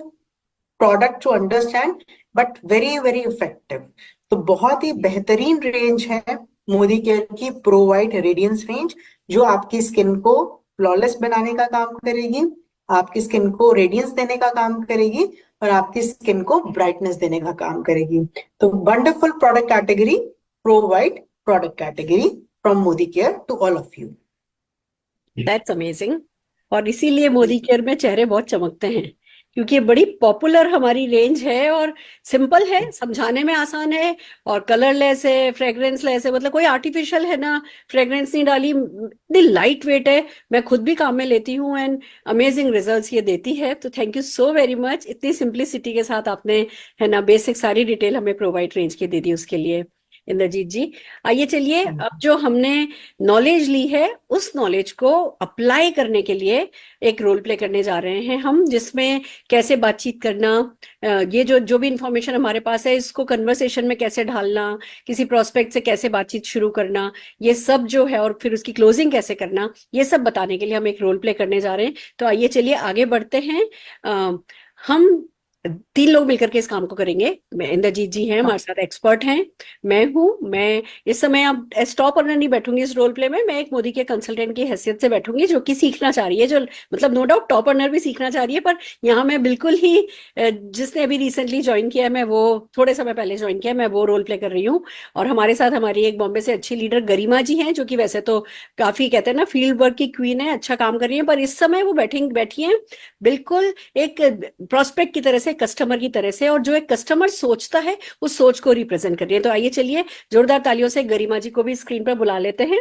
product to understand but very very effective. तो बहुत ही बेहतरीन रेंज है मोदी केयर की प्रो वाइट रेडियंस रेंज, जो आपकी स्किन को फ्लॉलेस बनाने का काम करेगी, आपकी स्किन को रेडियंस देने का काम करेगी और आपकी स्किन को ब्राइटनेस देने का काम करेगी। तो wonderful product category, pro white product category from Modi care to all of you. That's amazing. और इसीलिए मोदी केयर में चेहरे बहुत चमकते हैं, क्योंकि ये बड़ी पॉपुलर हमारी रेंज है और सिंपल है, समझाने में आसान है और कलरलेस है, फ्रेग्रेंसलेस है, मतलब कोई आर्टिफिशियल है ना, फ्रेग्रेंस नहीं डाली, इतनी लाइट वेट है। मैं खुद भी काम में लेती हूँ एंड अमेजिंग रिजल्ट्स ये देती है। तो thank you so very much, इतनी सिंप्लिसिटी के साथ आपने है ना बेसिक सारी डिटेल हमें प्रोवाइड रेंज की दे दी, उसके लिए इंद्रजीत जी। आइए चलिए, अब जो हमने नॉलेज ली है उस नॉलेज को अप्लाई करने के लिए एक रोल प्ले करने जा रहे हैं हम, जिसमें कैसे बातचीत करना, ये जो जो भी इंफॉर्मेशन हमारे पास है इसको कन्वर्सेशन में कैसे ढालना, किसी प्रोस्पेक्ट से कैसे बातचीत शुरू करना, ये सब जो है, और फिर उसकी क्लोजिंग कैसे करना, ये सब बताने के लिए हम एक रोल प्ले करने जा रहे हैं। तो आइए चलिए आगे बढ़ते हैं। हम 3 लोग मिलकर के इस काम को करेंगे। मैं इंद्रजीत जी हैं, हमारे साथ एक्सपर्ट हैं, मैं हूँ। मैं इस समय अब स्टॉप ऑनर नहीं बैठूंगी इस रोल प्ले में, मैं एक मोदी के कंसल्टेंट की हैसियत से बैठूंगी जो कि सीखना चाह रही है, जो मतलब नो डाउट टॉप ऑनर भी सीखना चाह रही है, पर यहाँ मैं बिल्कुल ही जिसने अभी रिसेंटली ज्वाइन किया है, मैं वो थोड़े समय पहले ज्वाइन किया है, मैं वो रोल प्ले कर रही हूँ। और हमारे साथ हमारी एक बॉम्बे से अच्छी लीडर गरिमा जी हैं, जो कि वैसे तो काफी कहते हैं ना फील्ड वर्क की क्वीन है, अच्छा काम कर रही है, पर इस समय वो बैठी हैं बिल्कुल एक प्रोस्पेक्ट की तरह से, कस्टमर की तरह से, और जो एक कस्टमर सोचता है उस सोच को रिप्रेजेंट कर रही है। तो आइए चलिए जोरदार तालियों से गरिमा जी को भी स्क्रीन पर बुला लेते हैं।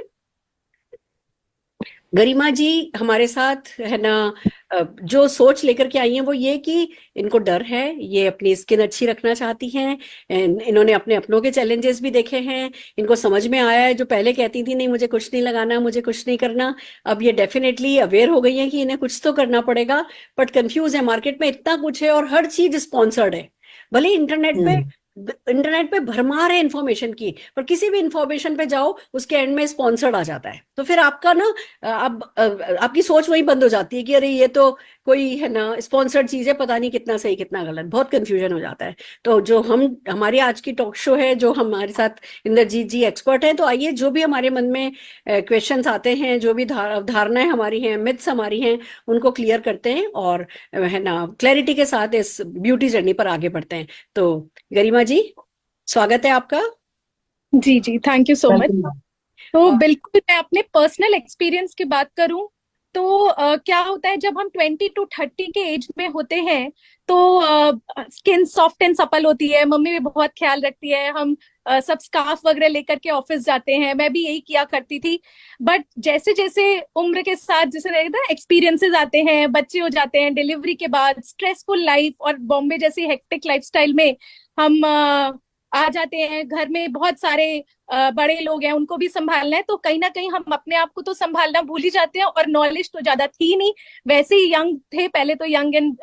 गरिमा जी हमारे साथ है ना, जो सोच लेकर के आई हैं वो ये कि इनको डर है, ये अपनी स्किन अच्छी रखना चाहती हैं, इन्होंने अपने अपनों के चैलेंजेस भी देखे हैं, इनको समझ में आया है, जो पहले कहती थी नहीं मुझे कुछ नहीं लगाना, मुझे कुछ नहीं करना, अब ये डेफिनेटली अवेयर हो गई हैं कि इन्हें कुछ तो करना पड़ेगा, बट कंफ्यूज है, मार्केट में इतना कुछ है और हर चीज स्पॉन्सर्ड है। भले इंटरनेट पे इंटरनेट पे भरमार है इन्फॉर्मेशन की, पर किसी भी इंफॉर्मेशन पे जाओ उसके एंड में स्पॉन्सर्ड आ जाता है, तो फिर आपका ना आपकी सोच वही बंद हो जाती है कि अरे ये तो कोई है ना स्पॉन्सर्ड चीज है, पता नहीं कितना सही कितना गलत, बहुत कंफ्यूजन हो जाता है। तो जो हमारी आज की टॉक शो है, जो हमारे साथ इंद्रजीत जी एक्सपर्ट हैं, तो आइए जो भी हमारे मन में क्वेश्चंस आते हैं, जो भी धारणाएं हमारी हैं, मिथ्स हमारी हैं, उनको क्लियर करते हैं और है ना क्लैरिटी के साथ इस ब्यूटी जर्नी पर आगे बढ़ते हैं। तो गरिमा जी, स्वागत है आपका। जी जी, thank you so much. Welcome ma'am. तो बिल्कुल मैं अपने पर्सनल एक्सपीरियंस की बात करूं तो क्या होता है जब हम 20 to 30 के एज में होते हैं तो स्किन सॉफ्ट एंड सपल होती है, मम्मी भी बहुत ख्याल रखती है, हम सब स्कार्फ वगैरह लेकर के ऑफिस जाते हैं, मैं भी यही किया करती थी। बट जैसे जैसे उम्र के साथ जैसे रहता है एक्सपीरियंसेस आते हैं, बच्चे हो जाते हैं, डिलीवरी के बाद स्ट्रेसफुल लाइफ और बॉम्बे जैसी हेक्टिक लाइफस्टाइल में हम आ जाते हैं, घर में बहुत सारे बड़े लोग हैं उनको भी संभालना है, तो कहीं ना कहीं हम अपने आप को तो संभालना भूल ही जाते हैं, और नॉलेज तो ज्यादा थी नहीं, वैसे ही यंग थे पहले तो, यंग एंड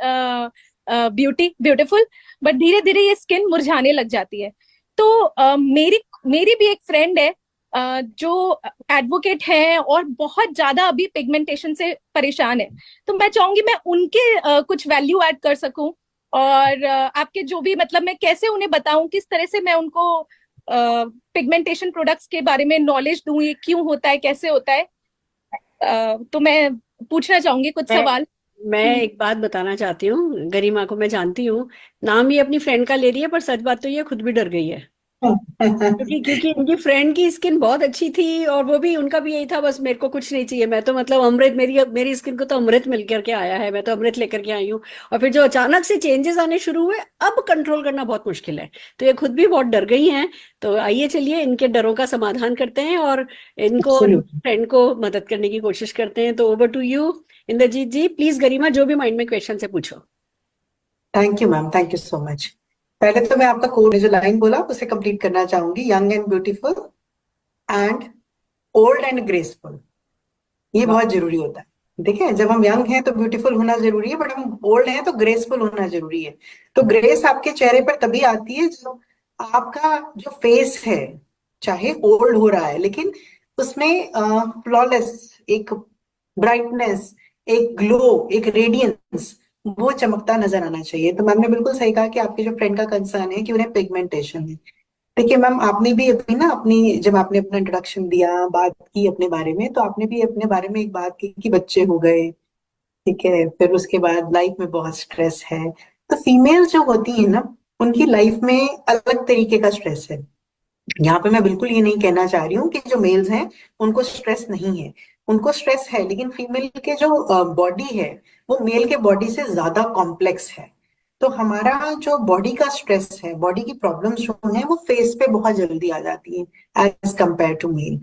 ब्यूटीफुल, बट धीरे धीरे ये स्किन मुरझाने लग जाती है। तो मेरी मेरी भी एक फ्रेंड है जो एडवोकेट है और बहुत ज्यादा अभी पिगमेंटेशन से परेशान है, तो मैं चाहूंगी मैं उनके कुछ वैल्यू ऐड कर सकूं, और आपके जो भी मतलब मैं कैसे उन्हें बताऊं, किस तरह से मैं उनको पिगमेंटेशन प्रोडक्ट्स के बारे में नॉलेज दूं, ये क्यों होता है, कैसे होता है। तो मैं पूछना चाहूंगी कुछ मैं सवाल। मैं एक बात बताना चाहती हूँ, गरिमा को मैं जानती हूँ, नाम ही अपनी फ्रेंड का ले रही है, पर सच बात तो ये खुद भी डर गई है, क्योंकि इनकी फ्रेंड की स्किन बहुत अच्छी थी और वो भी, उनका भी यही था, बस मेरे को कुछ नहीं चाहिए, मैं तो मतलब अमृत, मेरी मेरी स्किन को तो अमृत मिल करके आया है, मैं तो अमृत लेकर के आई हूँ। और फिर जो अचानक से चेंजेस आने शुरू हुए, अब कंट्रोल करना बहुत मुश्किल है, तो ये खुद भी बहुत डर गई हैं। तो आइए चलिए इनके डरों का समाधान करते हैं और इनको, एब्सोल्युटली। फ्रेंड को मदद करने की कोशिश करते हैं। तो over to you Indrajeet ji, please Garima जो भी माइंड में क्वेश्चन है पूछो। Thank you ma'am, thank you so much. पहले तो मैं आपका कोड जो लाइन बोला उसे कंप्लीट करना चाहूंगी, young and beautiful and old and graceful. ये बहुत जरूरी होता है। देखिए, जब हम यंग हैं तो ब्यूटीफुल होना जरूरी है, बट हम ओल्ड हैं तो ग्रेसफुल होना जरूरी है। तो ग्रेस आपके चेहरे पर तभी आती है जब आपका जो फेस है, चाहे ओल्ड हो रहा है लेकिन उसमें फ्लॉलेस एक ब्राइटनेस, एक ग्लो, एक रेडियंस, वो चमकता नजर आना चाहिए। तो मैम ने बिल्कुल सही कहा कि आपके जो फ्रेंड का कंसर्न है कि उन्हें पिगमेंटेशन है। देखिए मैम, आपने भी अभी ना अपनी, जब आपने अपना इंट्रोडक्शन दिया, बात की अपने बारे में, तो आपने भी अपने बारे में एक बात की कि बच्चे हो गए, ठीक है, फिर उसके बाद लाइफ में बहुत स्ट्रेस है। तो फीमेल जो होती है ना, उनकी लाइफ में अलग तरीके का स्ट्रेस है। यहाँ पे मैं बिल्कुल ये नहीं कहना चाह रही हूँ कि जो मेल्स हैं उनको स्ट्रेस नहीं है, उनको स्ट्रेस है, लेकिन फीमेल के जो बॉडी है वो मेल के बॉडी से ज्यादा कॉम्प्लेक्स है। तो हमारा जो बॉडी का स्ट्रेस है, बॉडी की प्रॉब्लम्स जो है, वो फेस पे बहुत जल्दी आ जाती है एज कंपेयर टू मेल।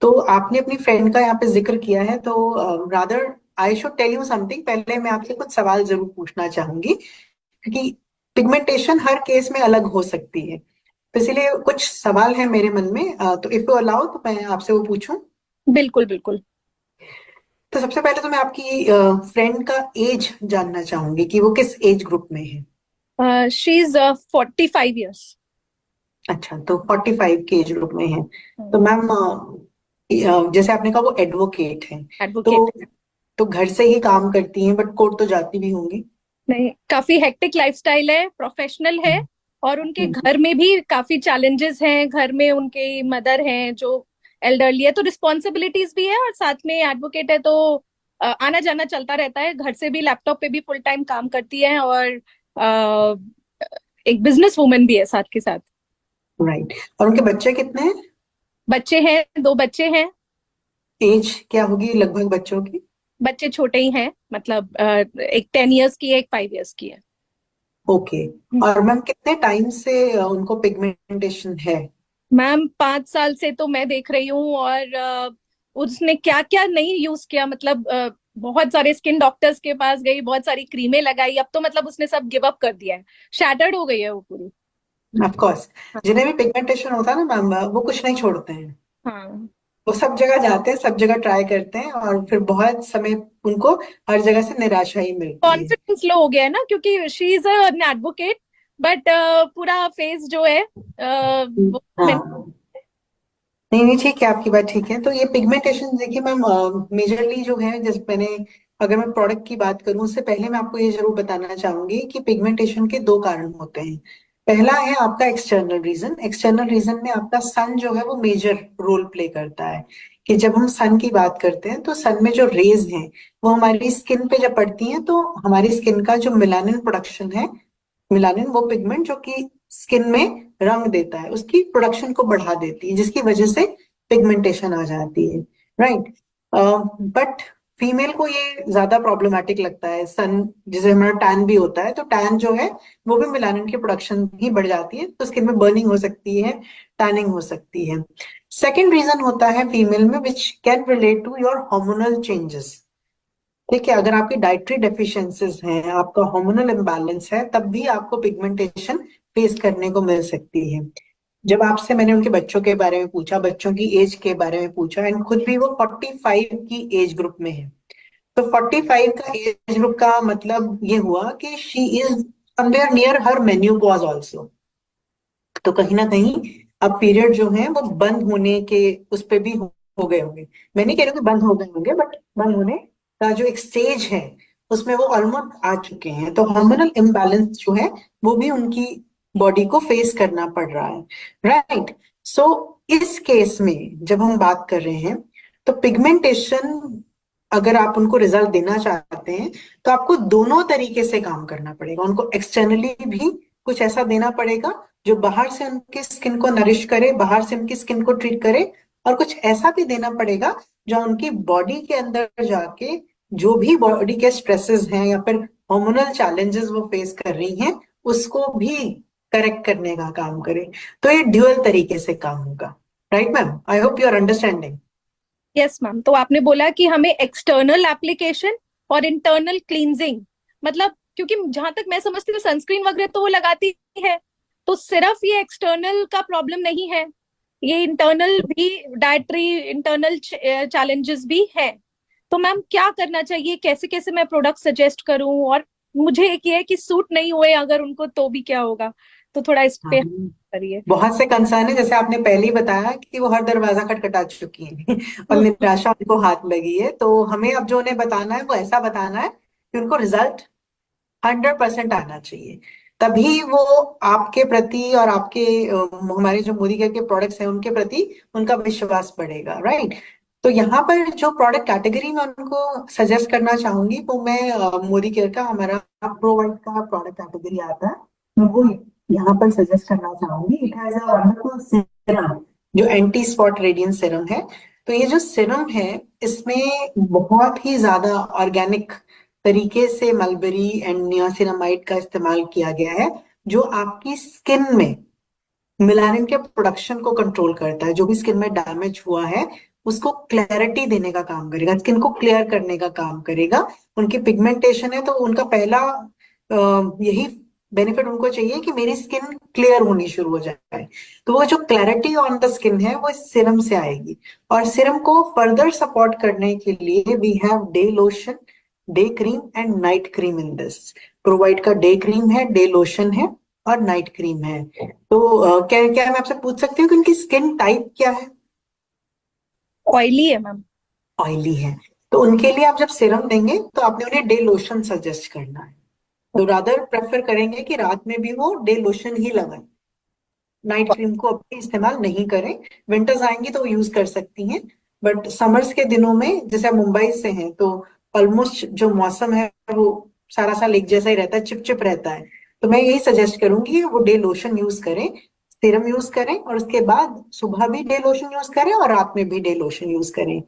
तो आपने अपनी फ्रेंड का यहाँ पे जिक्र किया है, तो rather I should tell you something. पहले मैं आपसे कुछ सवाल जरूर पूछना चाहूंगी, क्योंकि पिगमेंटेशन हर केस में अलग हो सकती है, तो इसीलिए कुछ सवाल है मेरे मन में। तो इफ यू अलाउ तो मैं आपसे वो पूछूं। बिल्कुल बिल्कुल। तो सबसे पहले तो मैं आपकी फ्रेंड का एज जानना चाहूंगी कि वो किस एज ग्रुप में है। She is 45 years। अच्छा, तो 45 के एज ग्रुप में है। तो मैम, जैसे आपने कहा वो एडवोकेट है, तो एडवोकेट। तो घर से ही काम करती हैं, बट कोर्ट तो जाती भी होंगी। नहीं, काफी हेक्टिक लाइफस्टाइल है, प्रोफेशनल है, और उनके हम्म। घर में भी काफी चैलेंजेस हैं, घर में उनके मदर हैं जो एल्डरली है, तो रिस्पॉन्सिबिलिटीज भी है, और साथ में एडवोकेट है तो आना जाना चलता रहता है, घर से भी, लैपटॉप पे भी फुल टाइम काम करती है, और अ, एक बिजनेस वुमन भी है साथ के साथ। राइट। और उनके बच्चे कितने हैं? बच्चे हैं, 2 बच्चे हैं। एज क्या होगी लगभग बच्चों की? बच्चे छोटे ही हैं, मतलब एक 10 years की है, एक 5 years की है। ओके। और मैम कितने टाइम से उनको पिगमेंटेशन है? मैम 5 साल से तो मैं देख रही हूँ, और उसने क्या क्या नहीं यूज किया, मतलब बहुत सारे स्किन डॉक्टर्स के पास गई, बहुत सारी क्रीमें लगाई, अब तो मतलब उसने सब गिव अप कर दिया है, शैटर्ड हो गई है वो पूरी। ऑफ कोर्स, हाँ। जिन्हें भी पिगमेंटेशन होता है ना मैम, वो कुछ नहीं छोड़ते हैं। हाँ। वो सब जगह जाते हैं, सब जगह ट्राई करते हैं, और फिर बहुत समय उनको हर जगह से निराशा ही मिलती है। कॉन्फिडेंस लो हो गया है ना, क्योंकि she is an advocate, but पूरा फेस जो है वो हाँ, नहीं नहीं, ठीक है, आपकी बात ठीक है। तो ये पिगमेंटेशन देखिए मैम, मेजरली जो है, जैसे मैंने, अगर मैं प्रोडक्ट की बात करूं उससे पहले मैं आपको ये जरूर बताना चाहूंगी कि पिगमेंटेशन के दो कारण होते हैं। पहला है आपका एक्सटर्नल रीजन। एक्सटर्नल रीजन में आपका सन जो है वो मेजर रोल प्ले करता है। कि जब हम सन की बात करते हैं तो सन में जो रेज हैं वो हमारी स्किन पे जब पड़ती हैं तो हमारी स्किन का जो मेलानिन प्रोडक्शन है, मेलानिन वो पिगमेंट जो कि स्किन में रंग देता है, उसकी प्रोडक्शन को बढ़ा देती है, जिसकी वजह से पिगमेंटेशन आ जाती है। राइट। बट फीमेल को ये ज्यादा प्रॉब्लमेटिक लगता है। सन, जैसे हमारा टैन भी होता है, तो टैन जो है वो भी मेलानिन की प्रोडक्शन ही बढ़ जाती है, तो स्किन में बर्निंग हो सकती है, टैनिंग हो सकती है। सेकेंड रीजन होता है फीमेल में, which can relate to your hormonal changes. देखिए, अगर आपकी डाइटरी डेफिशिएंसीज हैं, आपका हार्मोनल इम्बैलेंस है, तब भी आपको पिगमेंटेशन फेस करने को मिल सकती है। जब आपसे मैंने उनके बच्चों के बारे में पूछा, बच्चों की एज के बारे में पूछा, एंड खुद भी वो 45 की एज ग्रुप में है, तो 45 का एज ग्रुप का मतलब ये हुआ कि she is somewhere near her menopause also. तो कहीं ना कहीं अब पीरियड जो है वो बंद होने के उस पे भी हो गए होंगे। मैं नहीं कह रही हूँ कि बंद हो गए होंगे, बट बंद होने का जो एक स्टेज है उसमें वो ऑलमोस्ट आ चुके हैं। तो हार्मोनल इम्बैलेंस जो है वो भी उनकी बॉडी को फेस करना पड़ रहा है। राइट। सो इस केस में जब हम बात कर रहे हैं तो पिगमेंटेशन, अगर आप उनको रिजल्ट देना चाहते हैं तो आपको दोनों तरीके से काम करना पड़ेगा। उनको एक्सटर्नली भी कुछ ऐसा देना पड़ेगा जो बाहर से उनकी स्किन को नरिश करे, बाहर से उनकी स्किन को ट्रीट करे, और कुछ ऐसा भी देना पड़ेगा जो उनकी बॉडी के अंदर जाके जो भी बॉडी के स्ट्रेसेस हैं या फिर हार्मोनल चैलेंजेस वो फेस कर रही हैं उसको भी करेक्ट करने का काम करे। तो ये ड्यूअल तरीके से काम होगा। Right ma'am, I hope you are understanding. Yes ma'am, तो आपने बोला कि हमें एक्सटर्नल एप्लीकेशन और इंटरनल क्लींजिंग, मतलब क्योंकि जहां तक मैं समझती हूँ सनस्क्रीन वगैरह तो वो लगाती है, तो सिर्फ ये एक्सटर्नल का प्रॉब्लम नहीं है, ये इंटरनल भी, डाइटरी इंटरनल चैलेंजेस भी है। तो मैम क्या करना चाहिए, कैसे कैसे मैं प्रोडक्ट सजेस्ट करूं, और मुझे एक ये है कि सूट नहीं हुए अगर उनको तो भी क्या होगा, तो थोड़ा इस पे करिए। बहुत से कंसर्न है, जैसे आपने पहले ही बताया कि वो हर दरवाजा खटखटा चुकी हैं और निराशा उनको हाथ लगी है। तो हमें अब जो उन्हें बताना है वो ऐसा बताना है कि उनको रिजल्ट 100% आना चाहिए। तभी वो आपके प्रति और आपके हमारे जो मोदी केयर के प्रोडक्ट्स हैं उनके प्रति उनका विश्वास बढ़ेगा। राइट। तो यहाँ पर जो प्रोडक्ट कैटेगरी में उनको सजेस्ट करना चाहूंगी वो मैं मोदी केयर का हमारा प्रोवाइड का प्रोडक्ट कैटेगरी आता है, मैं वो यहाँ पर सजेस्ट करना चाहूंगी। It has a wonderful serum जो एंटी स्पॉट रेडियंस सीरम है। तो ये जो सीरम है इसमें बहुत ही ज्यादा ऑर्गेनिक तरीके से मलबेरी एंड नियासिनामाइड का इस्तेमाल किया गया है, जो आपकी स्किन में मेलानिन के प्रोडक्शन को कंट्रोल करता है। जो भी स्किन में डैमेज हुआ है उसको क्लैरिटी देने का काम करेगा, स्किन को क्लियर करने का काम करेगा। उनकी पिगमेंटेशन है तो उनका पहला यही बेनिफिट उनको चाहिए कि मेरी स्किन क्लियर होनी शुरू हो जाए। तो वो जो क्लैरिटी ऑन द स्किन है वो इस सिरम से आएगी। और सिरम को फर्दर सपोर्ट करने के लिए we have day lotion, day cream and night cream in this. Pro white का डे क्रीम है, डे लोशन है और नाइट क्रीम है। तो क्या क्या मैं आपसे पूछ सकती हूँ कि उनकी स्किन टाइप क्या है? ऑयली है मैम। ऑयली है। तो उनके लिए आप जब सीरम देंगे तो आपने उन्हें डे लोशन सजेस्ट करना है। तो रादर प्रेफर करेंगे कि रात में भी वो डे लोशन ही लगाएं, नाइट क्रीम को अभी इस्तेमाल नहीं करें। विंटर्स आएंगी तो यूज कर सकती हैं, बट समर्स के दिनों में, जैसे आप मुंबई से हैं तो ऑलमोस्ट जो मौसम है वो सारा साल एक जैसा ही रहता है, चिपचिप रहता है। तो मैं यही सजेस्ट करूंगी कि वो डे लोशन यूज करें, सीरम यूज करें, और उसके बाद सुबह भी डे लोशन यूज करें और रात में भी डे लोशन यूज करें।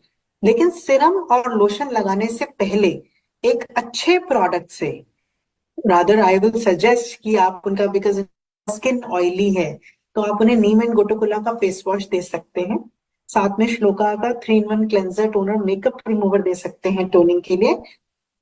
लेकिन सीरम और लोशन लगाने से पहले एक अच्छे प्रोडक्ट से, रादर आई विल सजेस्ट कि आप उनका, बिकॉज स्किन ऑयली है, तो आप उन्हें नीम एंड गोटोकोला का फेस वॉश दे सकते हैं। साथ में श्लोका का 3-in-1 cleanser toner makeup remover दे सकते हैं टोनिंग के लिए।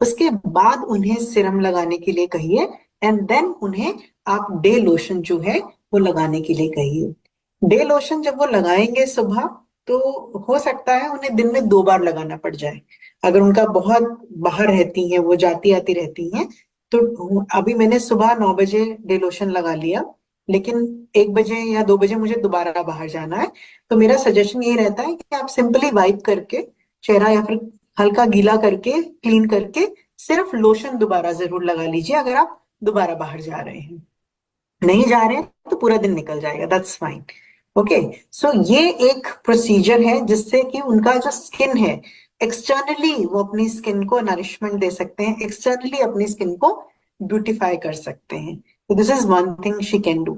उसके बाद उन्हें सिरम लगाने के लिए कहिए, एंड देन उन्हें आप डे लोशन जो है वो लगाने के लिए कहिए। डे लोशन जब वो लगाएंगे सुबह, तो हो सकता है उन्हें दिन में 2 बार लगाना पड़ जाए। अगर उनका बहुत बाहर रहती हैं, वो जाती आती रहती हैं, तो अभी मैंने सुबह 9 बजे डे लोशन लगा लिया, लेकिन 1 बजे या 2 बजे मुझे दोबारा बाहर जाना है, तो मेरा सजेशन ये रहता है कि आप सिंपली वाइप करके चेहरा या फिर हल्का गीला करके क्लीन करके सिर्फ लोशन दोबारा जरूर लगा लीजिए अगर आप दोबारा बाहर जा रहे हैं। नहीं जा रहे हैं तो पूरा दिन निकल जाएगा, दैट्स फाइन। ओके, सो ये एक प्रोसीजर है जिससे कि उनका जो स्किन है, एक्सटर्नली वो अपनी स्किन को नरिशमेंट दे सकते हैं, एक्सटर्नली अपनी स्किन को ब्यूटिफाई कर सकते हैं। तो this is one thing she can do.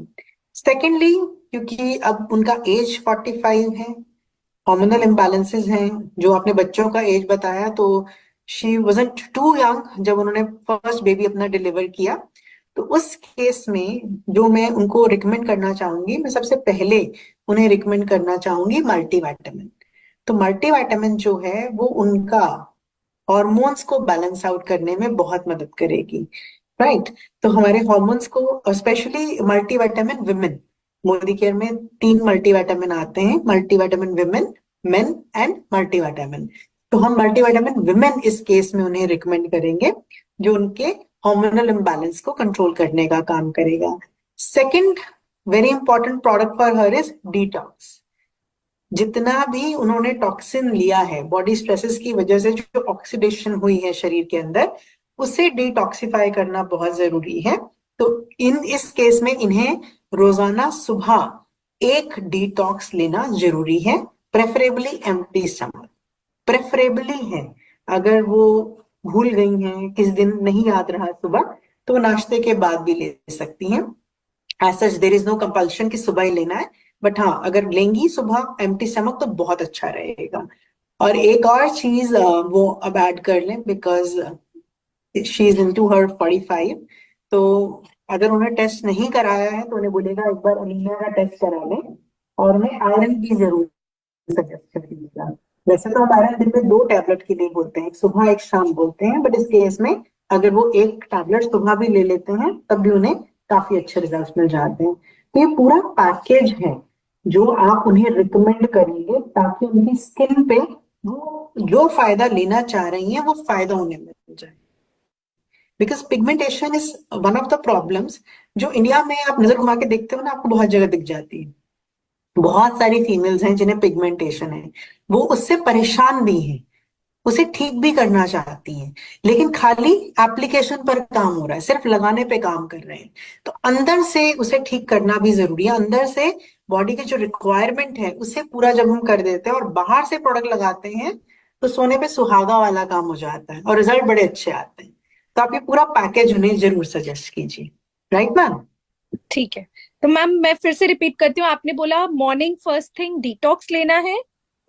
Secondly, क्योंकि अब उनका एज 45 है, हार्मोनल इम्बैलेंसेस हैं, जो आपने बच्चों का एज बताया, तो शी वाजंट टू यंग जब उन्होंने फर्स्ट बेबी अपना डिलीवर किया। तो उस केस में जो मैं उनको रिकमेंड करना चाहूंगी, मैं सबसे पहले उन्हें रिकमेंड करना चाहूंगी मल्टीविटामिन। तो मल्टीविटामिन जो है वो उनका हॉर्मोन्स को बैलेंस आउट करने में बहुत मदद करेगी, राइट। तो हमारे हॉर्मोन्स को, और specially multivitamin women, Modi care में 3 मल्टीविटामिन आते हैं, multivitamin women, main and multivitamin. तो हम मल्टीविटामिन विमेन इस केस में उन्हें रिकमेंड करेंगे, जो उनके हार्मोनल इम्बैलेंस को कंट्रोल करने का काम करेगा। Second very important product for her is detox. जितना भी उन्होंने टॉक्सिन लिया है, बॉडी स्ट्रेसेस की वजह से जो ऑक्सीडेशन हुई है शरीर के अंदर, उसे डिटॉक्सिफाई करना बहुत जरूरी है। तो इस केस में इन्हें रोजाना सुबह एक डिटॉक्स लेना जरूरी है, प्रेफरेबली एम्प्टी स्टमक, प्रेफरेबली है। अगर वो भूल गई हैं, किस दिन नहीं याद रहा सुबह, तो नाश्ते के बाद भी ले सकती हैं। As such there is no compulsion कि सुबह ही लेना है, बट हाँ, अगर लेंगी सुबह एम्प्टी स्टमक तो बहुत अच्छा रहेगा। और एक और चीज वो अब ऐड कर लें, बिकॉज शी इज इनटू हर 45, तो अगर उन्हें टेस्ट नहीं कराया है तो उन्हें बोलेगा एक बार अनीमिया का टेस्ट करा लें, और उन्हें आयरन की जरूर सजेस्ट करिएगा। वैसे तो हम आयरन दिन में 2 टैबलेट के लिए बोलते हैं, एक सुबह एक शाम बोलते हैं, बट इस केस में अगर वो एक टैबलेट सुबह भी ले लेते हैं तब भी उन्हें काफी अच्छे रिजल्ट मिल जाते हैं। तो ये पूरा पैकेज है जो आप उन्हें रिकमेंड करेंगे, ताकि उनकी स्किन पे वो जो फायदा लेना चाह रही हैं वो फायदा उन्हें मिल जाए। Because pigmentation is one of the problems जो इंडिया में आप नजर घुमा के देखते हो ना, आपको बहुत जगह दिख जाती है। बहुत सारी फीमेल्स हैं जिन्हें पिगमेंटेशन है, वो उससे परेशान भी हैं, उसे ठीक भी करना चाहती हैं, लेकिन खाली एप्लीकेशन पर काम हो रहा है, सिर्फ लगाने पे काम कर रहे हैं। तो अंदर से उसे ठीक करना भी जरूरी है। अंदर से बॉडी की जो रिक्वायरमेंट है उसे पूरा जब हम कर देते हैं और बाहर से प्रोडक्ट लगाते हैं, तो सोने पे सुहागा वाला काम हो जाता है और रिजल्ट बड़े अच्छे आते हैं। तो आप ये पूरा पैकेज उन्हें जरूर सजेस्ट कीजिए, राइट मैम। ठीक है, तो मैम मैं फिर से रिपीट करती हूँ। आपने बोला मॉर्निंग फर्स्ट थिंग डिटॉक्स लेना है,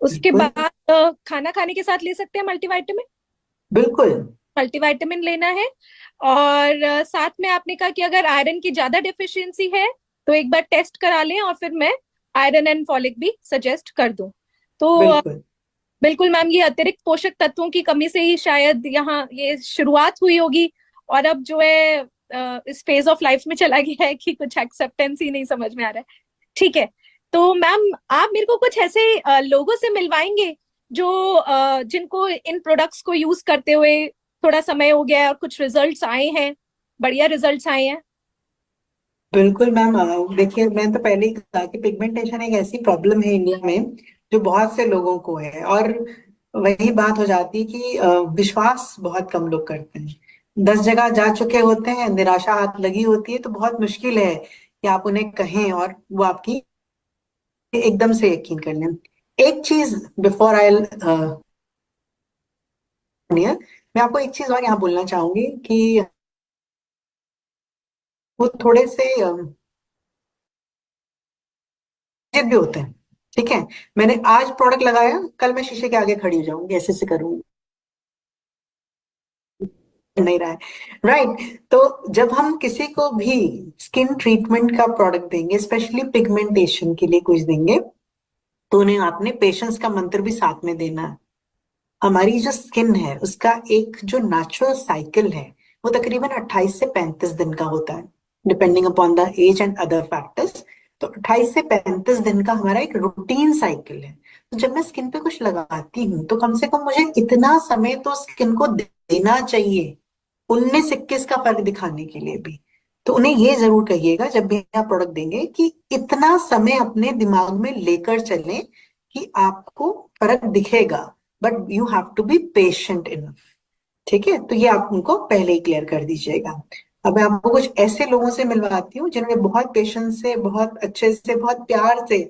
उसके बिल्कुल बाद खाना खाने के साथ ले सकते हैं मल्टीविटामिन, बिल्कुल। मल्टीविटामिन लेना है। और साथ में आपने कहा कि अगर आयरन की ज्यादा डिफिशियंसी है तो एक बार टेस्ट करा लें, और फिर मैं आयरन एंड फॉलिक भी सजेस्ट कर दूं। तो बिल्कुल बिल्कुल मैम, ये अतिरिक्त पोषक तत्वों की कमी से ही शायद यहाँ ये शुरुआत हुई होगी, और अब जो है इस फेज ऑफ लाइफ में चला गया है कि कुछ एक्सेप्टेंस ही नहीं समझ में आ रहा है। ठीक है, तो मैम आप मेरे को कुछ ऐसे लोगों से मिलवाएंगे जो जिनको इन प्रोडक्ट्स को यूज करते हुए थोड़ा समय हो गया है और कुछ रिजल्ट्स आए हैं, बढ़िया रिजल्ट्स आए हैं। बिल्कुल मैम। देखिए, मैं तो पहले ही कहा कि पिगमेंटेशन एक ऐसी प्रॉब्लम है इंडिया में जो बहुत से लोगों को है, और वही बात हो जाती है कि विश्वास बहुत कम लोग करते हैं। 10 जगह जा चुके होते हैं, निराशा हाथ लगी होती है, तो बहुत मुश्किल है कि आप उन्हें कहें और वो आपकी एकदम से यकीन कर लें। एक चीज बिफोर आई मैं आपको एक चीज और यहाँ बोलना चाहूंगी कि वो थोड़े से जिद भी होते हैं। ठीक है, मैंने आज प्रोडक्ट लगाया, कल मैं शीशे के आगे खड़ी हो जाऊंगी, ऐसे ऐसे करूंगी, नहीं रहा है, राइट। तो जब हम किसी को भी स्किन ट्रीटमेंट का प्रोडक्ट देंगे, स्पेशली पिगमेंटेशन के लिए कुछ देंगे, तो उन्हें आपने पेशेंस का मंत्र भी साथ में देना है। हमारी जो स्किन है उसका एक जो नेचुरल साइकिल है वो तकरीबन 28 से 35 दिन का होता है, depending upon the age and other factors. तो 28 से 35 दिन का हमारा एक रूटीन साइकिल है। तो जब मैं स्किन पे कुछ लगाती हूँ तो कम से कम मुझे इतना समय तो स्किन को देना चाहिए 19-21 का फर्क दिखाने के लिए भी। तो उन्हें ये जरूर कहिएगा जब भी आप प्रोडक्ट देंगे कि इतना समय अपने दिमाग में लेकर चलें कि आपको फर्क दिखेगा, but you have to be patient enough. ठीक है, तो ये आप उनको पहले ही क्लियर कर दीजिएगा। अब मैं आपको कुछ ऐसे लोगों से मिलवाती हूँ जिन्होंने बहुत पेशेंस से, बहुत अच्छे से, बहुत प्यार से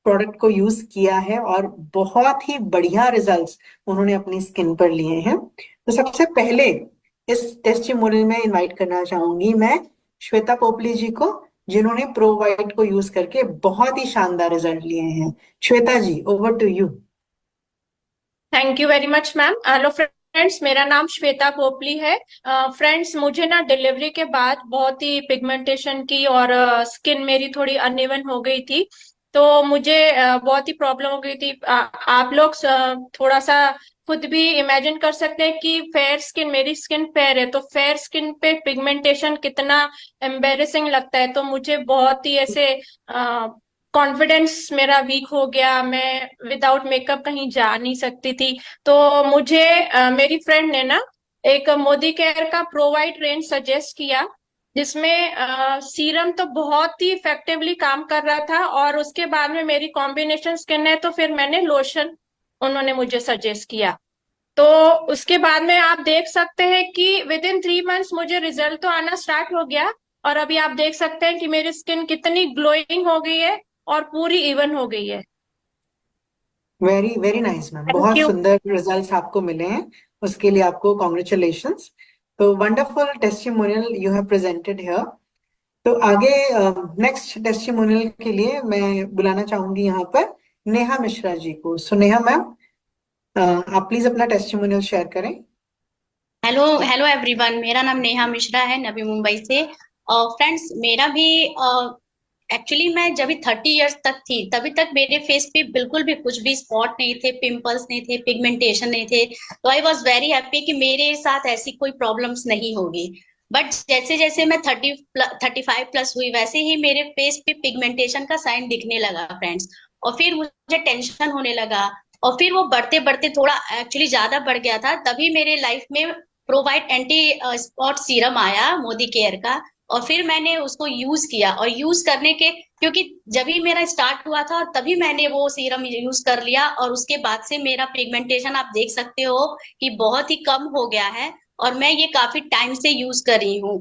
प्रोडक्ट को यूज किया है और बहुत ही बढ़िया रिजल्ट्स उन्होंने अपनी स्किन पर लिए हैं। तो सबसे पहले इस टेस्टिमोनियल में इनवाइट करना चाहूंगी मैं श्वेता पोपली जी को, जिन्होंने प्रोवाइट को यूज करके बहुत ही शानदार रिजल्ट लिए हैं। Shweta ji, over to you. Thank you very much ma'am. Hello friends, मेरा नाम श्वेता पोपली है। फ्रेंड्स, मुझे ना डिलीवरी के बाद बहुत ही पिगमेंटेशन की और स्किन मेरी थोड़ी अनइवन हो गई थी। तो मुझे बहुत ही प्रॉब्लम हो गई थी। आप लोग थोड़ा सा खुद भी इमेजिन कर सकते हैं कि फेयर स्किन, मेरी स्किन फेयर है, तो फेयर स्किन पे पिगमेंटेशन कितना एम्बेरेसिंग लगता है। तो मुझे बहुत ही ऐसे कॉन्फिडेंस मेरा वीक हो गया, मैं विदाउट मेकअप कहीं जा नहीं सकती थी। तो मुझे मेरी फ्रेंड ने ना एक मोदी केयर का प्रोवाइट रेंज सजेस्ट किया, जिसमें सीरम तो बहुत ही इफेक्टिवली काम कर रहा था, और उसके बाद में मेरी कॉम्बिनेशन स्किन है, तो फिर मैंने लोशन उन्होंने मुझे सजेस्ट किया। तो उसके बाद में आप देख सकते हैं कि विद इन 3 मंथ्स मुझे रिजल्ट तो आना स्टार्ट हो गया, और अभी आप देख सकते हैं कि मेरी स्किन कितनी ग्लोइंग हो गई है और पूरी इवन हो गई है। Very very nice ma'am, thank बहुत यू। सुंदर रिजल्ट्स आपको मिले हैं, उसके लिए आपको कॉन्ग्रेचुलेशंस। तो wonderful testimonial you have presented here. तो आगे नेक्स्ट टेस्टिमोनियल के लिए मैं बुलाना चाहूंगी यहाँ पर नेहा मिश्रा जी को। सो नेहा मैम, आप प्लीज अपना टेस्टिमोनियल शेयर करें। हेलो हेलो एवरीवन, मेरा नाम नेहा मिश्रा है, नवी मुंबई से। फ्रेंड्स, मेरा भी एक्चुअली मैं जब भी 30 इयर्स तक थी तभी तक मेरे फेस पे बिल्कुल भी कुछ भी स्पॉट नहीं थे, पिंपल्स नहीं थे, पिगमेंटेशन नहीं थे। तो आई वॉज वेरी हैप्पी कि मेरे साथ ऐसी कोई प्रॉब्लम्स नहीं होगी। बट जैसे जैसे मैं 35 प्लस हुई, वैसे ही मेरे फेस पे पिगमेंटेशन का साइन दिखने लगा फ्रेंड्स। और फिर मुझे टेंशन होने लगा, और फिर वो बढ़ते बढ़ते थोड़ा एक्चुअली ज्यादा बढ़ गया था। तभी मेरे लाइफ में प्रोवाइट एंटी स्पॉट सीरम आया मोदी केयर का, और फिर मैंने उसको यूज किया। और यूज करने के, क्योंकि जब भी मेरा स्टार्ट हुआ था तभी मैंने वो सीरम यूज कर लिया, और उसके बाद से मेरा पिगमेंटेशन आप देख सकते हो कि बहुत ही कम हो गया है, और मैं ये काफी टाइम से यूज कर रही हूँ।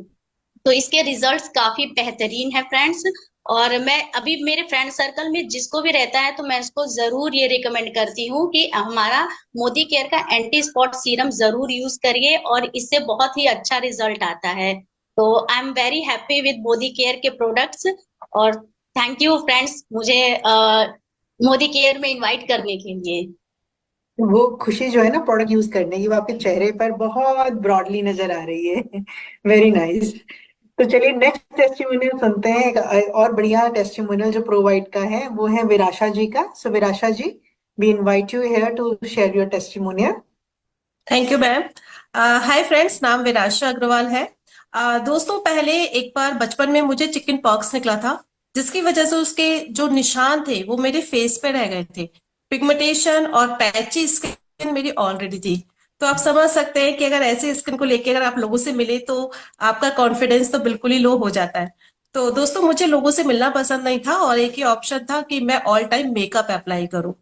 तो इसके रिजल्ट्स काफी बेहतरीन है फ्रेंड्स। और मैं अभी मेरे फ्रेंड सर्कल में जिसको भी रहता है तो मैं उसको जरूर ये रिकमेंड करती हूँ कि हमारा मोदी केयर का एंटी स्पॉट सीरम जरूर यूज करिए, और इससे बहुत ही अच्छा रिजल्ट आता है। तो I am very happy with Modi care के प्रोडक्ट्स। और थैंक यू फ्रेंड्स, मुझे मोदी केयर में इनवाइट करने के लिए। वो खुशी जो है ना प्रोडक्ट यूज करने की, वो आपके चेहरे पर बहुत ब्रॉडली नजर आ रही है। Very nice. तो चलिए नेक्स्ट टेस्टिमोनियल सुनते हैं। एक और बढ़िया टेस्टिमोनियल जो प्रोवाइड का है वो है विराशा जी का। So Virasha ji, we invite you here to share your testimonial. Thank you ma'am. Hi friends, नाम विराशा अग्रवाल है। दोस्तों, पहले एक बार बचपन में मुझे चिकन पॉक्स निकला था, जिसकी वजह से उसके जो निशान थे वो मेरे फेस पे रह गए थे। पिगमेंटेशन और पैची स्किन मेरी ऑलरेडी थी। तो आप समझ सकते हैं कि अगर ऐसे स्किन को लेकर अगर आप लोगों से मिले तो आपका कॉन्फिडेंस तो बिल्कुल ही लो हो जाता है। तो दोस्तों, मुझे लोगों से मिलना पसंद नहीं था, और एक ही ऑप्शन था कि मैं ऑल टाइम मेकअप अप्लाई करूं।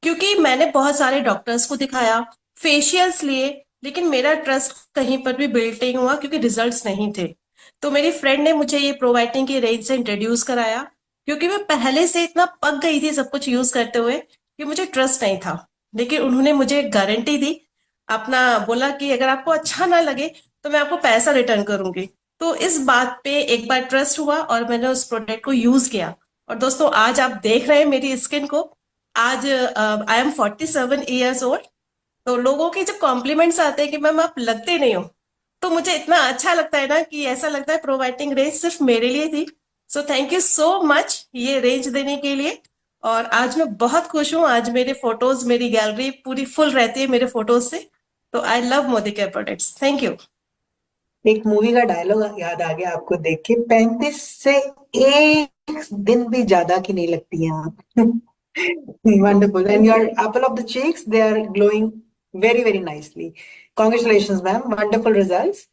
क्योंकि मैंने बहुत सारे डॉक्टर्स को दिखाया, फेशियल्स लिए, लेकिन मेरा ट्रस्ट कहीं पर भी बिल्ड नहीं हुआ क्योंकि रिजल्ट्स नहीं थे। तो मेरी फ्रेंड ने मुझे ये प्रोवाइटिंग की रेंज से इंट्रोड्यूस कराया, क्योंकि मैं पहले से इतना पक गई थी सब कुछ यूज करते हुए कि मुझे ट्रस्ट नहीं था। लेकिन उन्होंने मुझे गारंटी दी, अपना बोला कि अगर आपको अच्छा ना लगे तो मैं आपको पैसा रिटर्न करूंगी। तो इस बात पे एक बार ट्रस्ट हुआ और मैंने उस प्रोडक्ट को यूज किया। और दोस्तों, आज आप देख रहे हैं मेरी स्किन को। आज आई एम 47 ईयर्स ओल्ड। तो लोगों के जब कॉम्प्लीमेंट्स आते हैं कि मैम आप लगते नहीं हो, तो मुझे इतना अच्छा लगता है ना कि ऐसा लगता है प्रोवाइडिंग रेंज सिर्फ मेरे लिए थी। सो थैंक यू सो मच ये रेंज देने के लिए। और आज मैं बहुत खुश हूँ, आज मेरे फोटोज, मेरी गैलरी पूरी फुल रहती है मेरे फोटोज से। तो I love Modi care products. Thank you. एक मूवी का डायलॉग याद आ गया आपको देख के, 35 से एक दिन भी ज्यादा की नहीं लगती हैं आप। Wonderful. And your apple of the cheeks, they are glowing very, very nicely. Congratulations, ma'am. Wonderful results.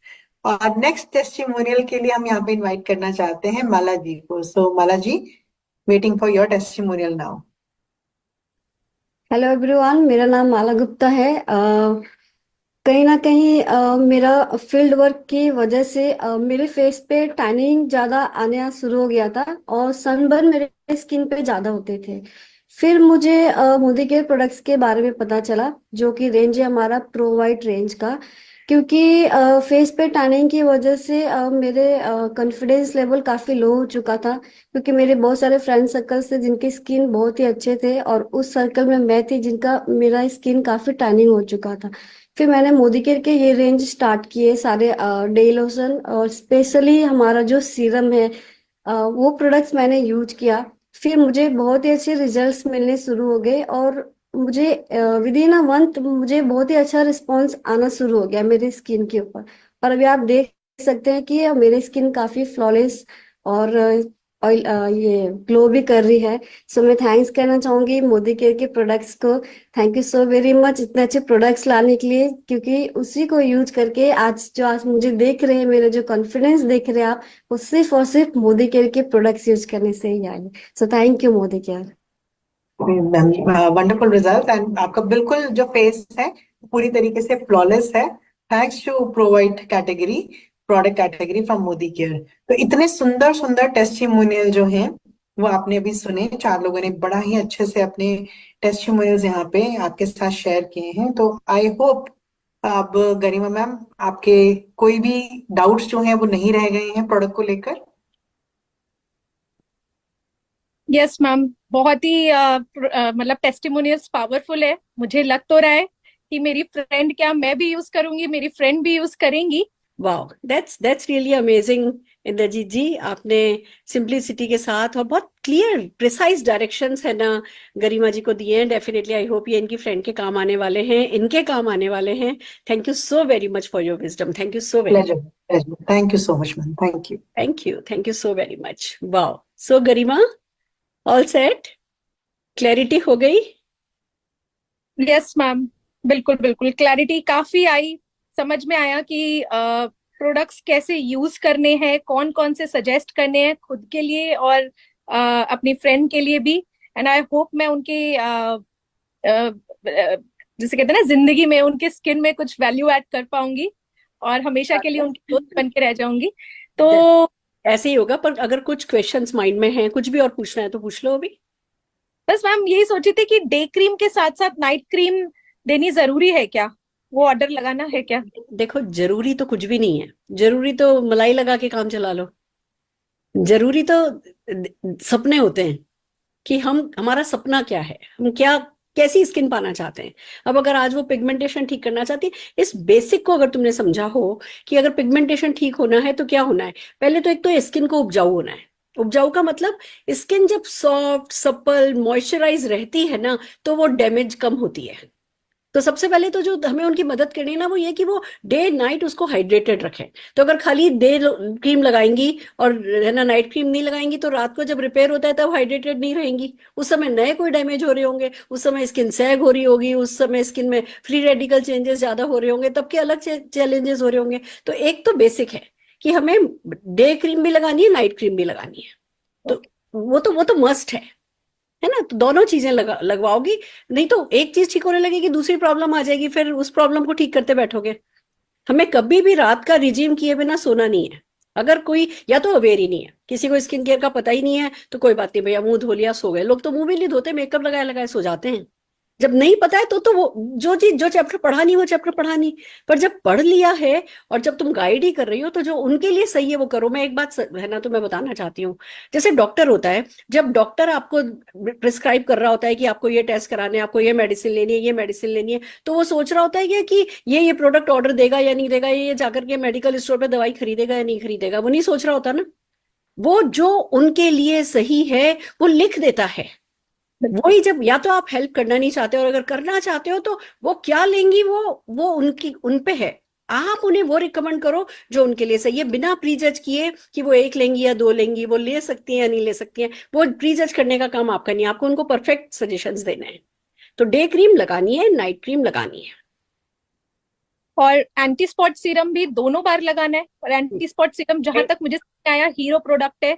और नेक्स्ट टेस्टिमोनियल के लिए हम यहाँ पे इनवाइट करना चाहते हैं माला जी को। So Mala ji, waiting for your testimonial now. Hello everyone, मेरा नाम माला गुप्ता है। कहीं ना कहीं मेरा फील्ड वर्क की वजह से मेरे फेस पे टैनिंग ज़्यादा आना शुरू हो गया था और सनबर्न मेरे स्किन पे ज़्यादा होते थे। फिर मुझे मोदी केयर प्रोडक्ट्स के बारे में पता चला, जो कि रेंज है हमारा प्रोवाइट रेंज का। क्योंकि फेस पे टैनिंग की वजह से मेरे कॉन्फिडेंस लेवल काफ़ी लो हो चुका था। क्योंकि मेरे बहुत सारे फ्रेंड सर्कल्स थे जिनकी स्किन बहुत ही अच्छे थे, और उस सर्कल में मैं थी जिनका मेरा स्किन काफ़ी टैनिंग हो चुका था। फिर मैंने मोदी केयर के ये रेंज स्टार्ट किए सारे, डे लोशन और स्पेशली हमारा जो सीरम है, वो प्रोडक्ट्स मैंने यूज किया। फिर मुझे बहुत ही अच्छे रिजल्ट्स मिलने शुरू हो गए, और मुझे विद इन अ मंथ मुझे बहुत ही अच्छा रिस्पॉन्स आना शुरू हो गया मेरी स्किन के ऊपर। और अभी आप देख सकते हैं कि मेरी स्किन काफी फ्लॉलेस और ऑयल ये ग्लो भी कर रही है। सो मैं थैंक्स कहना चाहूंगी मोदी केयर के प्रोडक्ट्स को। Thank you so very much इतने अच्छे प्रोडक्ट्स लाने के लिए, क्योंकि उसी को यूज करके आज मुझे देख रहे हैं, मेरे जो कॉन्फिडेंस देख रहे हैं आप, वो सिर्फ और सिर्फ मोदी केयर के प्रोडक्ट्स यूज करने से ही आए। सो thank you Modi care. Wonderful result. And आपका बिल्कुल जो फेस है पूरी तरीके से फ्लॉलेस है, thanks to pro white category, product category from Modi care. तो इतने सुंदर सुंदर टेस्टिमोनियल जो हैं वो आपने अभी सुने। 4 लोगों ने बड़ा ही अच्छे से अपने टेस्टिमोनियल्स यहाँ पे आपके साथ शेयर किए हैं। तो आई होप अब गरिमा मैम आपके कोई भी डाउट्स जो हैं वो नहीं रह गए हैं प्रोडक्ट को लेकर। यस मैम, बहुत ही मतलब टेस्टिमोनियल्स पावरफुल है। मुझे लग तो रहा है कि मेरी फ्रेंड, क्या मैं भी यूज करूंगी, मेरी फ्रेंड भी यूज करेंगी। Wow, that's really amazing Indrajeet ji. आपने सिंपलिसिटी के साथ और बहुत क्लियर प्रिसाइज डायरेक्शंस है ना गरिमा जी को दिए हैं। डेफिनेटली आई होप ये इनकी फ्रेंड के काम आने वाले हैं, इनके काम आने वाले हैं। Thank you so very much for your wisdom. Thank you so very pleasure, pleasure. Thank you so much ma'am, thank you. Thank you so very much. Wow, so Garima, all set, clarity हो गई? Yes ma'am, बिल्कुल बिल्कुल clarity काफी आई। समझ में आया कि products कैसे यूज करने हैं, कौन कौन से सजेस्ट करने हैं खुद के लिए और अपनी फ्रेंड के लिए भी। एंड आई होप मैं उनके जिसे कहते हैं ना, जिंदगी में उनके स्किन में कुछ वैल्यू ऐड कर पाऊंगी और हमेशा के लिए उनकी दोस्त बन के रह जाऊंगी। तो ऐसे ही होगा। पर अगर कुछ क्वेश्चंस माइंड में हैं, कुछ भी और पूछना है तो पूछ लो अभी। बस मैम यही सोची थी कि डे क्रीम के साथ साथ नाइट क्रीम देनी जरूरी है क्या? वो ऑर्डर लगाना है क्या? देखो, जरूरी तो कुछ भी नहीं है। जरूरी तो मलाई लगा के काम चला लो। जरूरी तो सपने होते हैं कि हमारा सपना क्या है, हम क्या कैसी स्किन पाना चाहते हैं। अब अगर आज वो पिगमेंटेशन ठीक करना चाहती है, इस बेसिक को अगर तुमने समझा हो कि अगर पिगमेंटेशन ठीक होना है तो क्या होना है, पहले तो एक तो स्किन को उपजाऊ होना है। उपजाऊ का मतलब स्किन जब सॉफ्ट, सप्पल, मॉइस्चराइज रहती है ना, तो वो डैमेज कम होती है। तो सबसे पहले तो जो हमें उनकी मदद करनी है ना, वो ये कि वो डे नाइट उसको हाइड्रेटेड रखें। तो अगर खाली डे क्रीम लगाएंगी और है ना नाइट क्रीम नहीं लगाएंगी, तो रात को जब रिपेयर होता है तब हाइड्रेटेड नहीं रहेंगी। उस समय नए कोई डैमेज हो रहे होंगे, उस समय स्किन सैग हो रही होगी, उस समय स्किन में फ्री रेडिकल चेंजेस ज्यादा हो रहे होंगे, तब के अलग चैलेंजेस हो रहे होंगे। तो एक तो बेसिक है कि हमें डे क्रीम भी लगानी है, नाइट क्रीम भी लगानी है। तो वो तो मस्ट है ना। तो दोनों चीजें लगवाओगी, नहीं तो एक चीज ठीक होने लगेगी, दूसरी प्रॉब्लम आ जाएगी, फिर उस प्रॉब्लम को ठीक करते बैठोगे। हमें कभी भी रात का रिजीम किए बिना सोना नहीं है। अगर कोई या तो अवेयर ही नहीं है, किसी को स्किन केयर का पता ही नहीं है, तो कोई बात नहीं भैया, मुंह धो लिया सो गए। लोग तो मुंह भी नहीं धोते, मेकअप लगाए लगाए सो जाते हैं। जब नहीं पता है तो वो जो चैप्टर पढ़ा नहीं वो चैप्टर पढ़ा नहीं। पर जब पढ़ लिया है और जब तुम गाइड ही कर रही हो, तो जो उनके लिए सही है वो करो। मैं एक बात है ना, तो मैं बताना चाहती हूँ, जैसे डॉक्टर होता है, जब डॉक्टर आपको प्रिस्क्राइब कर रहा होता है कि आपको ये टेस्ट कराने, आपको ये मेडिसिन लेनी है, ये मेडिसिन लेनी है, तो वो सोच रहा होता है कि ये प्रोडक्ट ऑर्डर देगा या नहीं देगा, ये जाकर के मेडिकल स्टोर पे दवाई खरीदेगा या नहीं खरीदेगा, वो नहीं सोच रहा होता ना। वो जो उनके लिए सही है वो लिख देता है। वही, जब या तो आप हेल्प करना नहीं चाहते और अगर करना चाहते हो, तो वो क्या लेंगी वो उन पे है। आप उन्हें वो रिकमेंड करो जो उनके लिए सही है, बिना प्रीजज किए कि वो एक लेंगी या दो लेंगी, वो ले सकती हैं या नहीं ले सकती हैं। वो प्रीजज करने का काम आपका नहीं है, आपको उनको परफेक्ट सजेशंस देने हैं। तो डे क्रीम लगानी है, नाइट क्रीम लगानी है। और एंटी स्पॉट सीरम भी दोनों बार लगाना है। और एंटी स्पॉट सीरम जहां तक मुझे समझ में आया हीरो प्रोडक्ट है,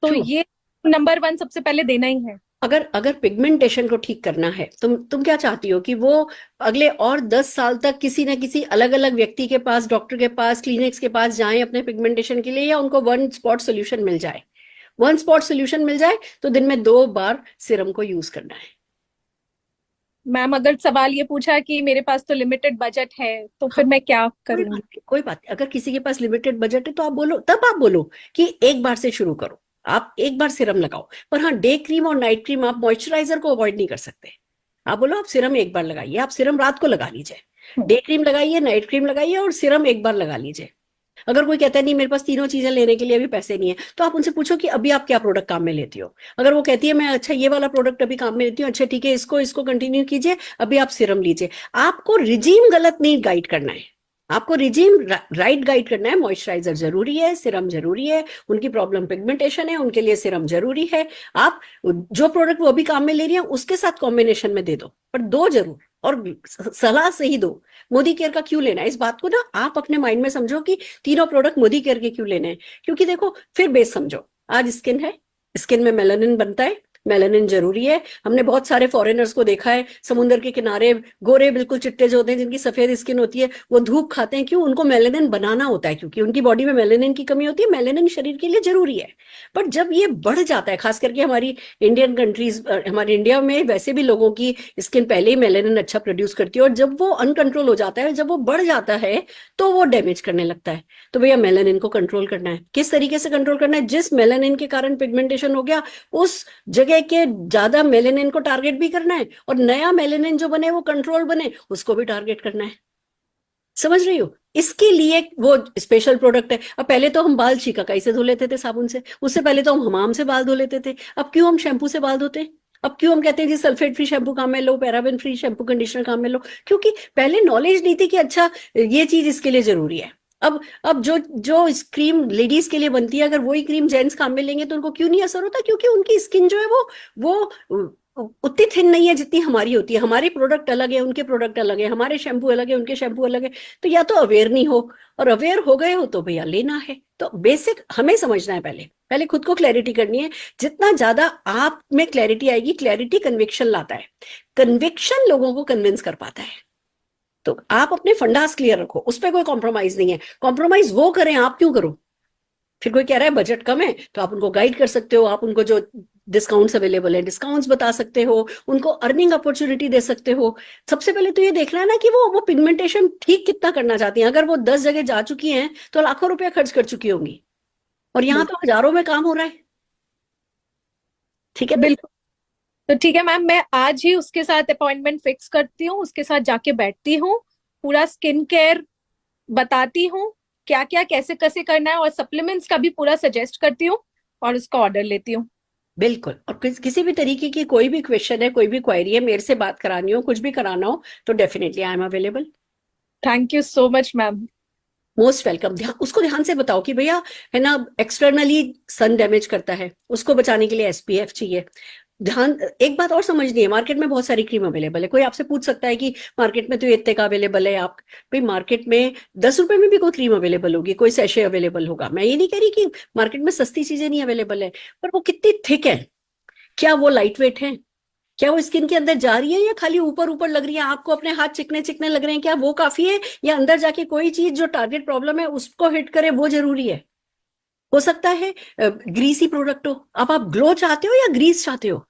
तो True. ये नंबर 1 सबसे पहले देना ही है। अगर अगर पिगमेंटेशन को ठीक करना है, तुम क्या चाहती हो कि वो अगले और 10 साल तक किसी ना किसी अलग अलग व्यक्ति के पास, डॉक्टर के पास, क्लिनिक्स के पास जाएं अपने पिगमेंटेशन के लिए, या उनको वन स्पॉट सोल्यूशन मिल जाए? वन स्पॉट सोल्यूशन मिल जाए तो दिन में 2 बार सीरम को यूज करना है। मैम अगर सवाल ये पूछा कि मेरे पास तो लिमिटेड बजट है, तो फिर मैं क्या करूंगी? कोई बात नहीं, अगर किसी के पास लिमिटेड बजट है तो आप बोलो, तब आप बोलो कि एक बार से शुरू करो, आप एक बार सीरम लगाओ। पर हाँ, डे क्रीम और नाइट क्रीम, आप मॉइस्चराइजर को अवॉइड नहीं कर सकते। आप बोलो आप सीरम एक बार लगाइए, आप सीरम रात को लगा लीजिए, डे क्रीम लगाइए, नाइट क्रीम लगाइए और सीरम एक बार लगा लीजिए। अगर कोई कहता है नहीं मेरे पास तीनों चीजें लेने के लिए अभी पैसे नहीं है, तो आप उनसे पूछो कि अभी आप क्या प्रोडक्ट काम में लेती हो। अगर वो कहती है मैं अच्छा ये वाला प्रोडक्ट अभी काम में लेती हूँ, अच्छा ठीक है इसको कंटिन्यू कीजिए, अभी आप सीरम लीजिए। आपको रिजीम गलत नहीं गाइड करना है, आपको रिजीम राइट गाइड करना है। मॉइस्चराइजर जरूरी है, सीरम जरूरी है, उनकी प्रॉब्लम पिगमेंटेशन है, उनके लिए सीरम जरूरी है। आप जो प्रोडक्ट वो अभी काम में ले रही है उसके साथ कॉम्बिनेशन में दे दो, पर दो जरूर, और सलाह से ही दो। मोदी केयर का क्यों लेना है, इस बात को ना आप अपने माइंड में समझो कि तीनों प्रोडक्ट मोदी केयर के क्यों लेने हैं। क्योंकि देखो, फिर बेस समझो, आज स्किन है, स्किन में मेलानिन बनता है, मेलानिन जरूरी है। हमने बहुत सारे फॉरेनर्स को देखा है समुद्र के किनारे, गोरे बिल्कुल चिट्टे जो होते हैं, जिनकी सफेद स्किन होती है, वो धूप खाते हैं। क्यों? उनको मेलानिन बनाना होता है, क्योंकि उनकी बॉडी में मेलानिन की कमी होती है। मेलानिन शरीर के लिए जरूरी है, बट जब ये बढ़ जाता है, खास करके हमारी इंडियन कंट्रीज, हमारे इंडिया में वैसे भी लोगों की स्किन पहले ही मेलानिन अच्छा प्रोड्यूस करती है, और जब वो अनकंट्रोल हो जाता है, जब वो बढ़ जाता है, तो वो डैमेज करने लगता है। तो भैया मेलानिन को कंट्रोल करना है। किस तरीके से कंट्रोल करना है? जिस मेलानिन के कारण पिगमेंटेशन हो गया, उस जगह के ज्यादा मेलानिन को टारगेट भी करना है, और नया मेलानिन जो बने वो कंट्रोल बने, उसको भी टारगेट करना है। समझ रही हो? इसके लिए वो स्पेशल प्रोडक्ट है। अब पहले तो हम बाल शिकाकाई से धो लेते थे साबुन से, उससे पहले तो हम हमाम से बाल धो लेते थे। अब क्यों हम शैम्पू से बाल धोते हैं? अब क्यों हम कहते हैं कि सल्फेट फ्री शैम्पू काम में लो, पैराबेन फ्री शैम्पू कंडीशनर काम में लो? क्योंकि पहले नॉलेज नहीं थी कि अच्छा ये चीज इसके लिए जरूरी है। अब जो क्रीम लेडीज के लिए बनती है, अगर वही क्रीम जेंट्स काम में लेंगे तो उनको क्यों नहीं असर होता? क्योंकि उनकी स्किन जो है वो उतनी थिन नहीं है जितनी हमारी होती है। हमारे प्रोडक्ट अलग है, उनके प्रोडक्ट अलग है, हमारे शैम्पू अलग है, उनके शैम्पू अलग है। तो या तो अवेयर नहीं हो, और अवेयर हो गए हो तो भैया लेना है। तो बेसिक हमें समझना है, पहले खुद को क्लैरिटी करनी है। जितना ज्यादा आप में क्लैरिटी आएगी, क्लैरिटी कन्विक्शन लाता है, कन्विक्शन लोगों को कन्विंस कर पाता है। तो आप अपने फंडास क्लियर रखो, उस पर कोई कॉम्प्रोमाइज नहीं है। कॉम्प्रोमाइज वो करें, आप क्यों करो? फिर कोई कह रहा है बजट कम है, तो आप उनको गाइड कर सकते हो, आप उनको जो डिस्काउंट्स अवेलेबल है डिस्काउंट्स बता सकते हो, उनको अर्निंग अपॉर्चुनिटी दे सकते हो। सबसे पहले तो ये देखना है ना कि वो पिगमेंटेशन ठीक कितना करना चाहती हैं। अगर वो 10 जगह जा चुकी हैं तो लाखों रुपया खर्च कर चुकी होंगी, और यहाँ तो हजारों में काम हो रहा है। ठीक है? बिल्कुल। तो ठीक है मैम, मैं आज ही उसके साथ अपॉइंटमेंट फिक्स करती हूँ, उसके साथ जाके बैठती हूँ, पूरा स्किन केयर बताती हूँ, क्या क्या कैसे कैसे करना है, और सप्लीमेंट्स का भी पूरा सजेस्ट करती हूँ, और उसका ऑर्डर लेती हूँ। बिल्कुल। और किसी भी तरीके की कोई भी क्वेश्चन है, कोई भी क्वेरी है, मेरे से बात करानी हो, कुछ भी कराना हो, तो definitely I am available. Thank you so much ma'am. Most welcome. उसको ध्यान से बताओ कि भैया है ना, एक्सटर्नली सन डैमेज करता है, उसको बचाने के लिए एसपीएफ चाहिए। ध्यान, एक बात और समझनी है, मार्केट में बहुत सारी क्रीम अवेलेबल है। कोई आपसे पूछ सकता है कि मार्केट में तो ये इतने का अवेलेबल है। आप भाई, मार्केट में 10 रुपए में भी कोई क्रीम अवेलेबल होगी, कोई सैशे अवेलेबल होगा। मैं ये नहीं कह रही कि मार्केट में सस्ती चीजें नहीं अवेलेबल है, पर वो कितनी थिक है, क्या वो लाइट वेट है, क्या वो स्किन के अंदर जा रही है, या खाली ऊपर ऊपर लग रही है, आपको अपने हाथ चिकने चिकने लग रहे हैं, क्या वो काफी है, या अंदर जाके कोई चीज जो टारगेट प्रॉब्लम है उसको हिट करे वो जरूरी है? हो सकता है ग्रीसी प्रोडक्ट हो। अब आप ग्लो चाहते हो या ग्रीस चाहते हो?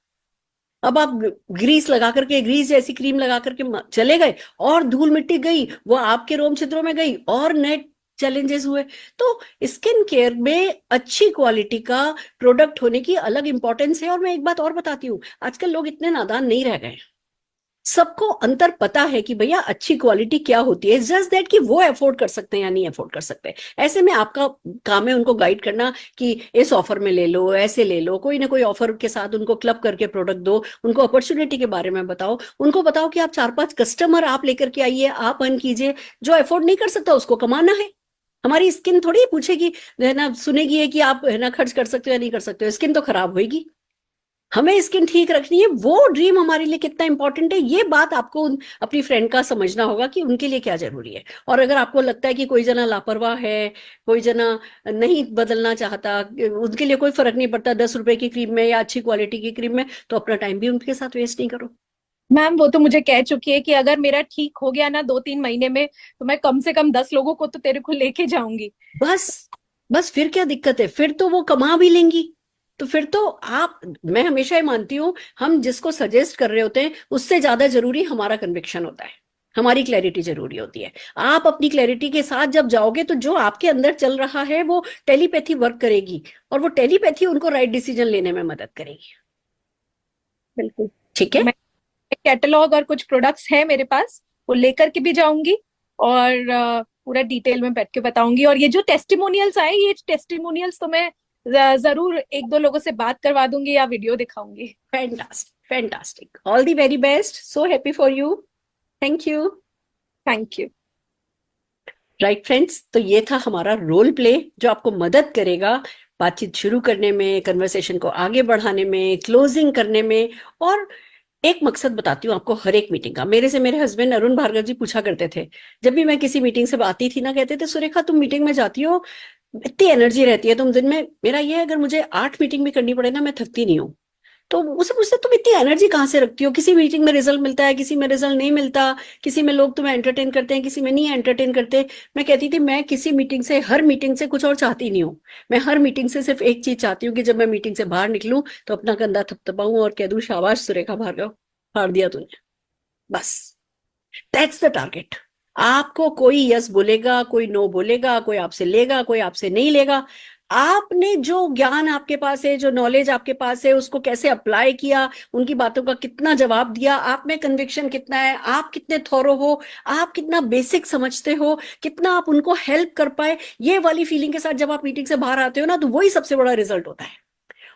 अब आप ग्रीस लगा करके, ग्रीस जैसी क्रीम लगा करके चले गए, और धूल मिट्टी गई, वो आपके रोम छिद्रों में गई, और नए चैलेंजेस हुए। तो स्किन केयर में अच्छी क्वालिटी का प्रोडक्ट होने की अलग इंपॉर्टेंस है। और मैं एक बात और बताती हूँ, आजकल लोग इतने नादान नहीं रह गए, सबको अंतर पता है कि भैया अच्छी क्वालिटी क्या होती है। जस्ट दैट कि वो अफोर्ड कर सकते हैं या नहीं अफोर्ड कर सकते। ऐसे में आपका काम है उनको गाइड करना कि इस ऑफर में ले लो, ऐसे ले लो, कोई ना कोई ऑफर के साथ उनको क्लब करके प्रोडक्ट दो, उनको अपॉर्चुनिटी के बारे में बताओ, उनको बताओ कि आप 4-5 कस्टमर आप लेकर के आइए, आप अर्न कीजिए। जो अफोर्ड नहीं कर सकता उसको कमाना है। हमारी स्किन थोड़ी पूछेगी है ना, सुनेगी है कि आप है ना खर्च कर सकते हो या नहीं कर सकते हो, स्किन तो खराब होगी। हमें स्किन ठीक रखनी है, वो ड्रीम हमारे लिए कितना इंपॉर्टेंट है, ये बात आपको अपनी फ्रेंड का समझना होगा कि उनके लिए क्या जरूरी है। और अगर आपको लगता है कि कोई जना लापरवाह है, कोई जना नहीं बदलना चाहता, उनके लिए कोई फर्क नहीं पड़ता 10 रुपए की क्रीम में या अच्छी क्वालिटी की क्रीम में, तो अपना टाइम भी उनके साथ वेस्ट नहीं करो। मैम वो तो मुझे कह चुकी है कि अगर मेरा ठीक हो गया ना 2-3 महीने में, तो मैं कम से कम 10 लोगों को तो तेरे को लेके जाऊंगी। बस बस फिर क्या दिक्कत है, फिर तो वो कमा भी लेंगी। तो फिर तो आप, मैं हमेशा ही मानती हूँ, हम जिसको सजेस्ट कर रहे होते हैं उससे ज्यादा जरूरी हमारा कन्विक्शन होता है, हमारी क्लैरिटी जरूरी होती है। आप अपनी क्लैरिटी के साथ जब जाओगे तो जो आपके अंदर चल रहा है वो टेलीपैथी वर्क करेगी, और वो टेलीपैथी उनको राइट डिसीजन लेने में मदद करेगी। बिल्कुल। ठीक है। मैं कैटलॉग और कुछ प्रोडक्ट्स है मेरे पास, वो लेकर के भी जाऊंगी और पूरा डिटेल में बैठ के बताऊंगी। और ये जो टेस्टिमोनियल्स आए, ये टेस्टिमोनियल्स तो मैं जरूर 1-2 लोगों से बात करवा दूंगी या वीडियो दिखाऊंगी। Fantastic, fantastic, all the very best, so happy for you, thank you. Thank you. Right friends, तो ये था हमारा रोल प्ले जो आपको मदद करेगा बातचीत शुरू करने में, कन्वर्सेशन को आगे बढ़ाने में, क्लोजिंग करने में। और एक मकसद बताती हूँ आपको हर एक मीटिंग का। मेरे हस्बैंड अरुण भार्गव जी पूछा करते थे, जब भी मैं किसी मीटिंग से आती थी ना, कहते थे सुरेखा तुम मीटिंग में जाती हो, इतनी एनर्जी रहती है तुम दिन में। मेरा ये है, अगर मुझे 8 मीटिंग भी करनी पड़े ना, मैं थकती नहीं हूँ। तो उसे पूछते तुम इतनी एनर्जी कहाँ से रखती हो, किसी मीटिंग में रिजल्ट मिलता है, किसी में रिजल्ट नहीं मिलता, किसी में लोग तुम्हें एंटरटेन करते हैं, किसी में नहीं एंटरटेन करते। मैं कहती थी मैं किसी मीटिंग से, हर मीटिंग से कुछ और चाहती नहीं हूँ। मैं हर मीटिंग से सिर्फ एक चीज चाहती हूँ कि जब मैं मीटिंग से बाहर निकलूं तो अपना कंधा थपथपाऊं और कह दूं शाबाश सुरेखा भार्गव, फाड़ दिया तूने। बस दैट्स द टारगेट। आपको कोई यस बोलेगा, कोई नो बोलेगा, कोई आपसे लेगा, कोई आपसे नहीं लेगा। आपने जो ज्ञान आपके पास है, जो नॉलेज आपके पास है, उसको कैसे अप्लाई किया, उनकी बातों का कितना जवाब दिया, आप में कन्विक्शन कितना है, आप कितने थोरो हो, आप कितना बेसिक समझते हो, कितना आप उनको हेल्प कर पाए, ये वाली फीलिंग के साथ जब आप मीटिंग से बाहर आते हो ना, तो वही सबसे बड़ा रिजल्ट होता है।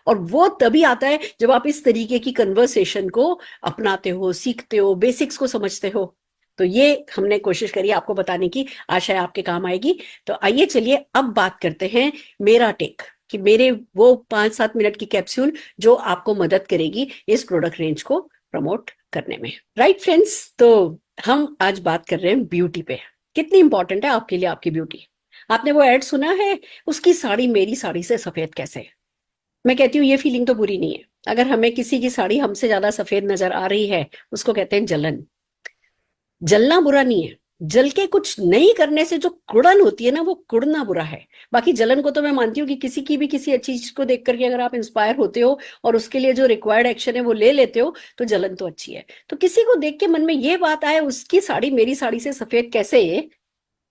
और वो तभी आता है जब आप इस तरीके की कन्वर्सेशन को अपनाते हो, सीखते हो, बेसिक्स को समझते हो। तो ये हमने कोशिश करी आपको बताने की, आशा है आपके काम आएगी। तो आइए चलिए अब बात करते हैं मेरा टेक, कि मेरे वो 5-7 मिनट की कैप्सूल जो आपको मदद करेगी इस प्रोडक्ट रेंज को प्रमोट करने में। राइट फ्रेंड्स, तो हम आज बात कर रहे हैं ब्यूटी पे। कितनी इंपॉर्टेंट है आपके लिए आपकी ब्यूटी। आपने वो एड सुना है, उसकी साड़ी मेरी साड़ी से सफेद कैसे। मैं कहती हूँ ये फीलिंग तो बुरी नहीं है। अगर हमें किसी की साड़ी हमसे ज्यादा सफेद नजर आ रही है, उसको कहते हैं जलन। जलना बुरा नहीं है, जल के कुछ नहीं करने से जो कुड़न होती है ना, वो कुड़ना बुरा है। बाकी जलन को तो मैं मानती हूँ कि किसी की भी किसी अच्छी चीज को देख करके अगर आप इंस्पायर होते हो और उसके लिए जो रिक्वायर्ड एक्शन है वो ले लेते हो, तो जलन तो अच्छी है। तो किसी को देख के मन में ये बात आए उसकी साड़ी मेरी साड़ी से सफेद कैसे है,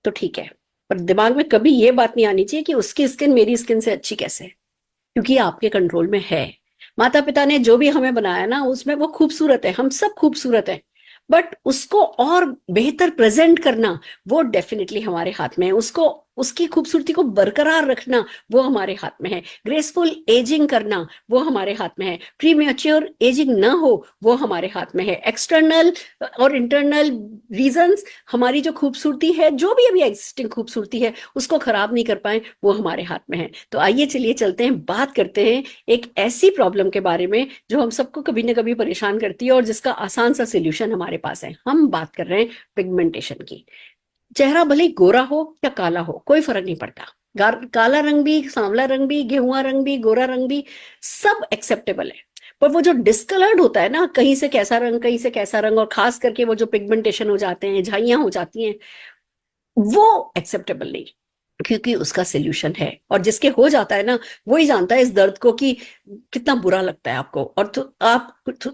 तो ठीक है, पर दिमाग में कभी ये बात नहीं आनी चाहिए कि उसकी स्किन मेरी स्किन से अच्छी कैसे है, क्योंकि आपके कंट्रोल में है। माता पिता ने जो भी हमें बनाया ना, उसमें वो खूबसूरत है, हम सब खूबसूरत है, बट उसको और बेहतर प्रेजेंट करना वो डेफिनेटली हमारे हाथ में है। उसको, उसकी खूबसूरती को बरकरार रखना वो हमारे हाथ में है। ग्रेसफुल एजिंग करना वो हमारे हाथ में है। प्रीमेच्योर एजिंग ना हो वो हमारे हाथ में है। एक्सटर्नल और इंटरनल रीजंस हमारी जो खूबसूरती है, जो भी अभी एग्जिस्टिंग खूबसूरती है, उसको खराब नहीं कर पाए, वो हमारे हाथ में है। तो आइए चलिए चलते हैं, बात करते हैं एक ऐसी प्रॉब्लम के बारे में जो हम सबको कभी ना कभी परेशान करती है और जिसका आसान सा सोल्यूशन हमारे पास है। हम बात कर रहे हैं पिगमेंटेशन की। चेहरा भले गोरा हो या काला हो, कोई फर्क नहीं पड़ता। काला रंग भी, सांवला रंग भी, गेहुआ रंग भी, गोरा रंग भी, सब एक्सेप्टेबल है। पर वो जो डिस्कलर्ड होता है ना, कहीं से कैसा रंग, कहीं से कैसा रंग, और खास करके वो जो पिगमेंटेशन हो जाते हैं, झाइयां हो जाती हैं, वो एक्सेप्टेबल नहीं, क्योंकि उसका सोल्यूशन है। और जिसके हो जाता है ना, वही जानता है इस दर्द को कि कितना बुरा लगता है आपको। और तो आप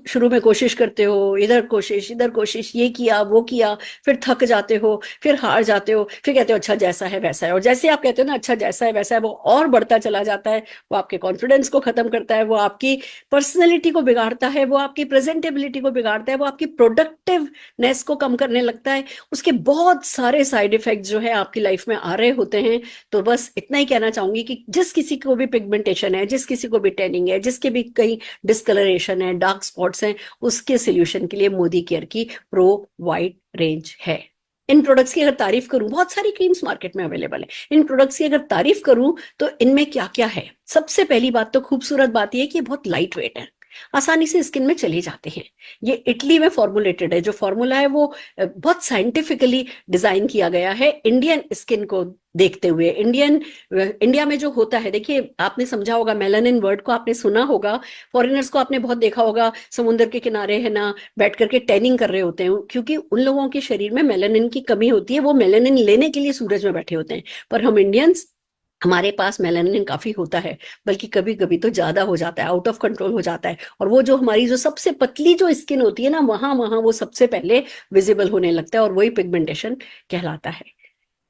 शुरू में कोशिश करते हो, इधर कोशिश, ये किया वो किया, फिर थक जाते हो, फिर हार जाते हो, फिर कहते हो अच्छा जैसा है वैसा है। और जैसे आप कहते हो ना अच्छा जैसा है वैसा है, वो और बढ़ता चला जाता है। वो आपके कॉन्फिडेंस को खत्म करता है, वो आपकी पर्सनैलिटी को बिगाड़ता है, वो आपकी प्रेजेंटेबिलिटी को बिगाड़ता है, वो आपकी प्रोडक्टिवनेस को कम करने लगता है। उसके बहुत सारे साइड इफेक्ट जो है आपकी लाइफ में आ रहे होते हैं। तो बस इतना ही कहना चाहूंगी कि जिस किसी को भी पिगमेंटेशन है, जिस किसी को भी टैनिंग है, जिसके भी कहीं डिस्कलरेशन है, डार्क स्पॉट्स हैं, उसके सोल्यूशन के लिए मोदी केयर की प्रो वाइट रेंज है। इन प्रोडक्ट्स की अगर तारीफ करूं, बहुत सारी क्रीम्स मार्केट में अवेलेबल है, इन प्रोडक्ट्स की अगर तारीफ करूं तो इनमें क्या क्या है। सबसे पहली बात तो खूबसूरत बात यह है कि ये बहुत लाइट वेट है। आसानी से स्किन में चले जाते हैं। ये इटली में फॉर्मुलेटेड है, जो फॉर्मूला है वो बहुत साइंटिफिकली डिजाइन किया गया है इंडियन स्किन को देखते हुए। इंडिया में जो होता है, देखिए आपने समझा होगा, मेलानिन वर्ड को आपने सुना होगा, फॉरेनर्स को आपने बहुत देखा होगा समुद्र के किनारे है ना बैठ करके टैनिंग कर रहे होते हैं, क्योंकि उन लोगों के शरीर में मेलानिन की कमी होती है, वो मेलानिन लेने के लिए सूरज में बैठे होते हैं। पर हम इंडियंस, हमारे पास मेलानिन काफी होता है, बल्कि कभी कभी तो ज्यादा हो जाता है, आउट ऑफ कंट्रोल हो जाता है। और वो जो हमारी जो सबसे पतली जो स्किन होती है ना, वहां वहां वो सबसे पहले विजिबल होने लगता है, और वही पिगमेंटेशन कहलाता है।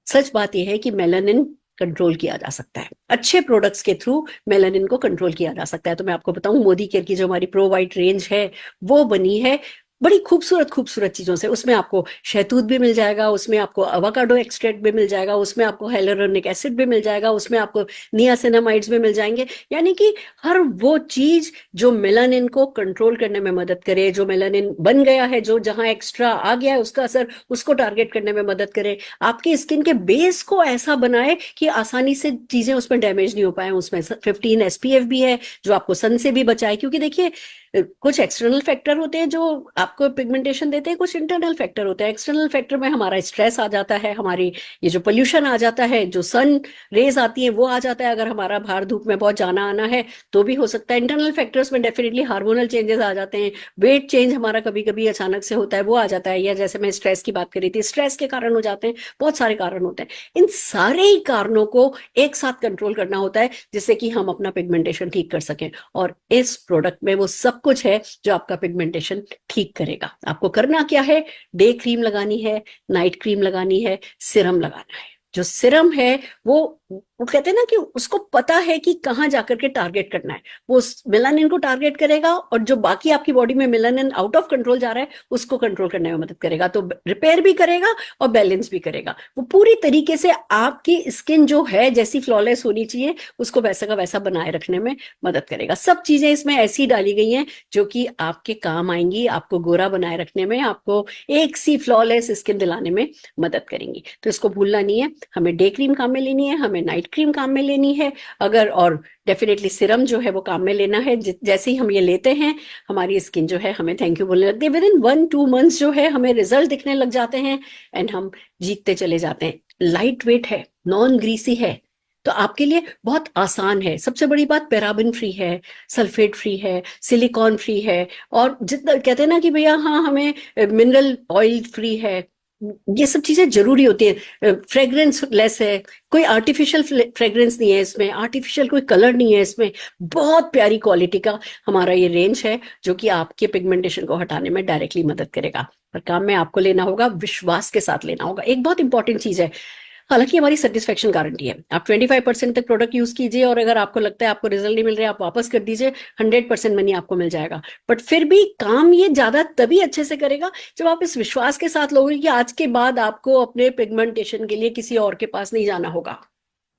सच बात यह है कि मेलानिन कंट्रोल किया जा सकता है, अच्छे प्रोडक्ट्स के थ्रू मेलानिन को कंट्रोल किया जा सकता है। तो मैं आपको बताऊं, मोदी केयर की जो हमारी प्रो वाइट रेंज है वो बनी है बड़ी खूबसूरत खूबसूरत चीजों से। उसमें आपको शहतूत भी मिल जाएगा, उसमें आपको अवाकाडो एक्सट्रैक्ट भी मिल जाएगा, उसमें आपको hyaluronic एसिड भी मिल जाएगा, उसमें आपको नियासिनामाइड्स भी मिल जाएंगे। यानी कि हर वो चीज जो मेलानिन को कंट्रोल करने में मदद करे, जो मेलानिन बन गया है, जो जहां एक्स्ट्रा आ गया है उसका असर, उसको टारगेट करने में मदद करे, आपकी स्किन के बेस को ऐसा बनाए कि आसानी से चीजें उसमें डैमेज नहीं हो पाए। उसमें 15 SPF भी है जो आपको सन से भी बचाए, क्योंकि देखिए कुछ एक्सटर्नल फैक्टर होते हैं जो आपको पिगमेंटेशन देते हैं, कुछ इंटरनल फैक्टर होते हैं। एक्सटर्नल फैक्टर में हमारा स्ट्रेस आ जाता है, हमारी ये जो पोल्यूशन आ जाता है, जो सन रेज आती है वो आ जाता है, अगर हमारा बाहर धूप में बहुत जाना आना है तो भी हो सकता है। इंटरनल फैक्टर्स में डेफिनेटली हार्मोनल चेंजेस आ जाते हैं, वेट चेंज हमारा कभी कभी अचानक से होता है, वो आ जाता है। या जैसे मैं स्ट्रेस की बात करी थी, स्ट्रेस के कारण हो जाते हैं, बहुत सारे कारण होते हैं। इन सारे ही कारणों को एक साथ कंट्रोल करना होता है जिससे कि हम अपना पिगमेंटेशन ठीक कर सकें, और इस प्रोडक्ट में वो सब कुछ है जो आपका पिगमेंटेशन ठीक करेगा। आपको करना क्या है, डे क्रीम लगानी है, नाइट क्रीम लगानी है, सिरम लगाना है। जो सिरम है वो कहते हैं ना कि उसको पता है कि कहाँ जाकर के टारगेट करना है, वो मेलानिन को टारगेट करेगा, और जो बाकी आपकी बॉडी में मेलानिन आउट ऑफ कंट्रोल जा रहा है उसको कंट्रोल करने में मदद करेगा। तो रिपेयर भी करेगा और बैलेंस भी करेगा। वो पूरी तरीके से आपकी स्किन जो है जैसी फ्लॉलेस होनी चाहिए उसको वैसा का वैसा बनाए रखने में मदद करेगा। सब चीजें इसमें ऐसी डाली गई हैं जो कि आपके काम आएंगी, आपको गोरा बनाए रखने में, आपको एक सी फ्लॉलेस स्किन दिलाने में मदद करेंगी। तो इसको भूलना नहीं है, हमें डे क्रीम काम में लेनी है, हमें नाइट क्रीम काम में लेनी है, अगर और डेफिनेटली सिरम जो है वो काम में लेना है। जैसे ही हम ये लेते हैं हमारी स्किन जो है हमें थैंक यू बोलने लगती है। विद इन 1-2 मंथ्स जो है हमें रिजल्ट दिखने लग जाते हैं एंड हम जीतते चले जाते हैं। लाइट वेट है, नॉन ग्रीसी है, तो आपके लिए बहुत आसान है। सबसे बड़ी बात, पैराबिन फ्री है, सल्फेट फ्री है, सिलिकॉन फ्री है, और जितना कहते हैं ना कि भैया हाँ हमें मिनरल ऑयल फ्री है, ये सब चीजें जरूरी होती है। फ्रेग्रेंस लेस है, कोई आर्टिफिशियल फ्रेग्रेंस नहीं है इसमें, आर्टिफिशियल कोई कलर नहीं है इसमें। बहुत प्यारी क्वालिटी का हमारा ये रेंज है जो कि आपके पिगमेंटेशन को हटाने में डायरेक्टली मदद करेगा। पर काम में आपको लेना होगा, विश्वास के साथ लेना होगा। एक बहुत इंपॉर्टेंट चीज है, हालांकि हमारी सेटिस्फेक्शन गारंटी है। आप 25% तक प्रोडक्ट यूज कीजिए, और अगर आपको लगता है आपको रिजल्ट नहीं मिल रहा है आप वापस कर दीजिए, 100% मनी आपको मिल जाएगा। बट फिर भी काम ये ज्यादा तभी अच्छे से करेगा जब आप इस विश्वास के साथ लोगे कि आज के बाद आपको अपने पिगमेंटेशन के लिए किसी और के पास नहीं जाना होगा।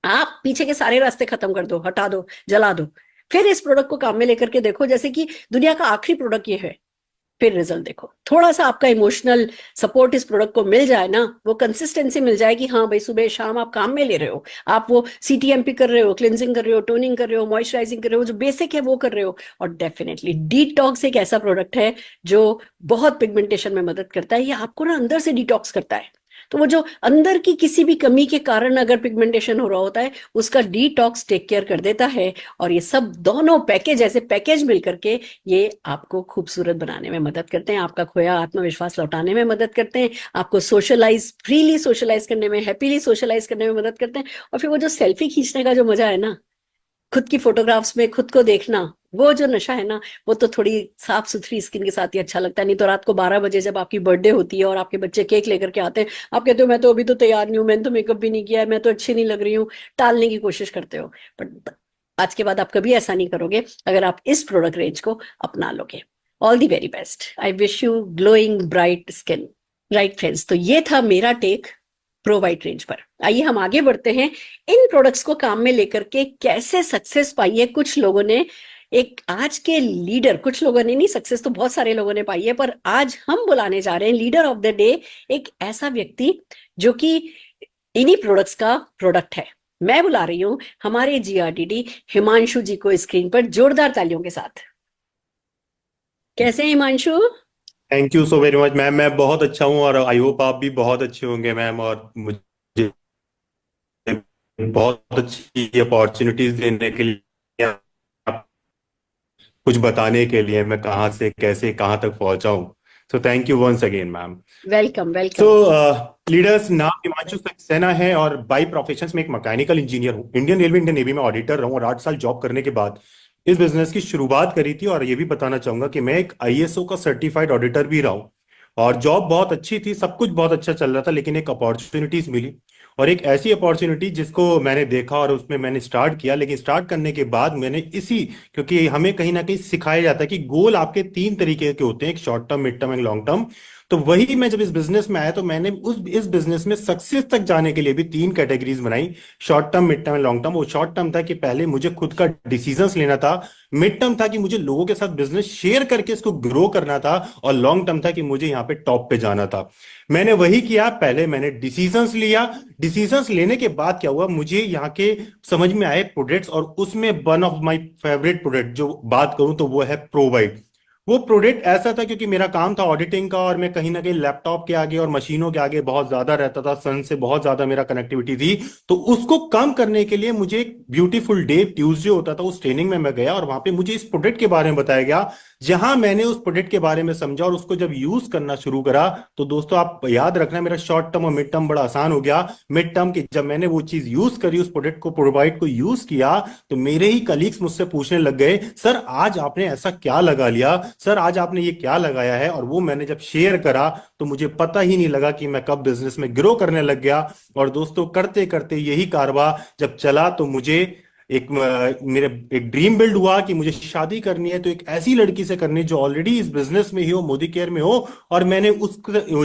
आप पीछे के सारे रास्ते खत्म कर दो, हटा दो, जला दो, फिर इस प्रोडक्ट को काम में लेकर के देखो जैसे कि दुनिया का आखिरी प्रोडक्ट ये है, फिर रिजल्ट देखो। थोड़ा सा आपका इमोशनल सपोर्ट इस प्रोडक्ट को मिल जाए ना, वो कंसिस्टेंसी मिल जाए कि हाँ भाई सुबह शाम आप काम में ले रहे हो, आप वो CTMP कर रहे हो, क्लिनजिंग कर रहे हो, टोनिंग कर रहे हो, मॉइस्चराइजिंग कर रहे हो, जो बेसिक है वो कर रहे हो। और डेफिनेटली डिटॉक्स एक ऐसा प्रोडक्ट है जो बहुत पिगमेंटेशन में मदद करता है। ये आपको ना अंदर से डिटॉक्स करता है। तो वो जो अंदर की किसी भी कमी के कारण अगर पिगमेंटेशन हो रहा होता है उसका डिटॉक्स टेक केयर कर देता है। और ये सब दोनों पैकेज, ऐसे पैकेज मिलकर के ये आपको खूबसूरत बनाने में मदद करते हैं, आपका खोया आत्मविश्वास लौटाने में मदद करते हैं, आपको सोशलाइज, फ्रीली सोशलाइज करने में, हैप्पीली सोशलाइज करने में मदद करते हैं। और फिर वो जो सेल्फी खींचने का जो मजा है ना, खुद की फोटोग्राफ्स में खुद को देखना, वो जो नशा है ना, वो तो थोड़ी साफ सुथरी स्किन के साथ ही अच्छा लगता है। नहीं तो रात को 12 बजे जब आपकी बर्थडे होती है और आपके बच्चे केक लेकर के आते हैं, आप कहते हो मैं तो अभी तो तैयार नहीं हूँ, मैंने तो मेकअप भी नहीं किया है, मैं तो अच्छी नहीं लग रही हूँ, टालने की कोशिश करते हो। बट आज के बाद आप कभी ऐसा नहीं करोगे अगर आप इस प्रोडक्ट रेंज को अपना लोगे। All the very best, I wish you glowing bright skin. Right friends, तो ये था मेरा टेक प्रो वाइट रेंज पर। आइए हम आगे बढ़ते हैं, इन प्रोडक्ट्स को काम में लेकर के कैसे सक्सेस पाई है कुछ लोगों ने। एक आज के लीडर, कुछ लोगों ने नहीं, सक्सेस तो बहुत सारे लोगों ने पाई है, पर आज हम बुलाने जा रहे हैं लीडर ऑफ द डे, एक ऐसा व्यक्ति जो कि इन्हीं प्रोडक्ट्स का प्रोडक्ट है। मैं बुला रही हूं हमारे GRDD हिमांशु जी को स्क्रीन पर, जोरदार तालियों के साथ। कैसे हैं Himanshu? Thank you so very much ma'am. मैं बहुत अच्छा हूँ और आई होप आप भी बहुत अच्छे होंगे मैम। और मुझे बहुत अच्छी अपॉर्चुनिटीज देने के लिए, आप कुछ बताने के लिए, मैं कहाँ से कैसे कहाँ तक पहुंचा हूँ। So thank you once again ma'am. Welcome so welcome. Leaders, नाम हिमांशु सक्सेना है और बाई प्रोफेशन में एक मैकेनिकल इंजीनियर हूँ। इंडियन रेलवे, इंडियन नेवी में ऑडिटर रहा हूँ और 8 साल जॉब करने के बाद इस बिजनेस की शुरुआत करी थी। और ये भी बताना चाहूंगा कि मैं एक आईएसओ का सर्टिफाइड ऑडिटर भी रहा हूँ। और जॉब बहुत अच्छी थी, सब कुछ बहुत अच्छा चल रहा था, लेकिन एक अपॉर्चुनिटीज मिली। और एक ऐसी अपॉर्चुनिटी जिसको मैंने देखा और उसमें मैंने स्टार्ट किया। लेकिन स्टार्ट करने के बाद मैंने इसी, क्योंकि हमें कहीं ना कहीं सिखाया जाता है कि गोल आपके 3 तरीके के होते हैं, एक short term, mid term and long term. तो वही मैं जब इस बिजनेस में आया तो मैंने उस इस बिजनेस में सक्सेस तक जाने के लिए भी 3 कैटेगरीज बनाई, short term, mid term and long term. वो शॉर्ट टर्म था कि पहले मुझे खुद का डिसीजंस लेना था, मिड टर्म था कि मुझे लोगों के साथ बिजनेस शेयर करके इसको ग्रो करना था, और लॉन्ग टर्म था कि मुझे यहाँ पे टॉप पे जाना था। मैंने वही किया, पहले मैंने डिसीजंस लिया। डिसीजंस लेने के बाद क्या हुआ, मुझे यहाँ के समझ में आए प्रोडक्ट्स, और उसमें one of my favourite product जो बात करूं तो वो है प्रोवाइड। वो प्रोडक्ट ऐसा था क्योंकि मेरा काम था ऑडिटिंग का, और मैं कहीं ना कहीं लैपटॉप के आगे और मशीनों के आगे बहुत ज्यादा रहता था, सन से बहुत ज्यादा मेरा कनेक्टिविटी थी। तो उसको कम करने के लिए मुझे एक ब्यूटीफुल डे ट्यूसडे होता था, उस ट्रेनिंग में मैं गया और वहां पे मुझे इस प्रोडक्ट के बारे में बताया गया। जहां मैंने उस प्रोडक्ट के बारे में समझा और उसको जब यूज करना शुरू करा, तो दोस्तों आप याद रखना, मेरा शॉर्ट टर्म और मिड टर्म बड़ा आसान हो गया। मिड टर्म की जब मैंने वो चीज यूज करी, उस प्रोडक्ट को, प्रोवाइड को यूज किया, तो मेरे ही कलीग्स मुझसे पूछने लग गए, सर आज आपने ऐसा क्या लगा लिया, सर आज आपने ये क्या लगाया है। और वो मैंने जब शेयर करा तो मुझे पता ही नहीं लगा कि मैं कब बिजनेस में ग्रो करने लग गया। और दोस्तों करते करते यही कारवा जब चला, तो मुझे मेरे एक ड्रीम बिल्ड हुआ कि मुझे शादी करनी है तो एक ऐसी लड़की से करनी जो ऑलरेडी इस बिजनेस में ही हो, मोदी केयर में हो। और मैंने उस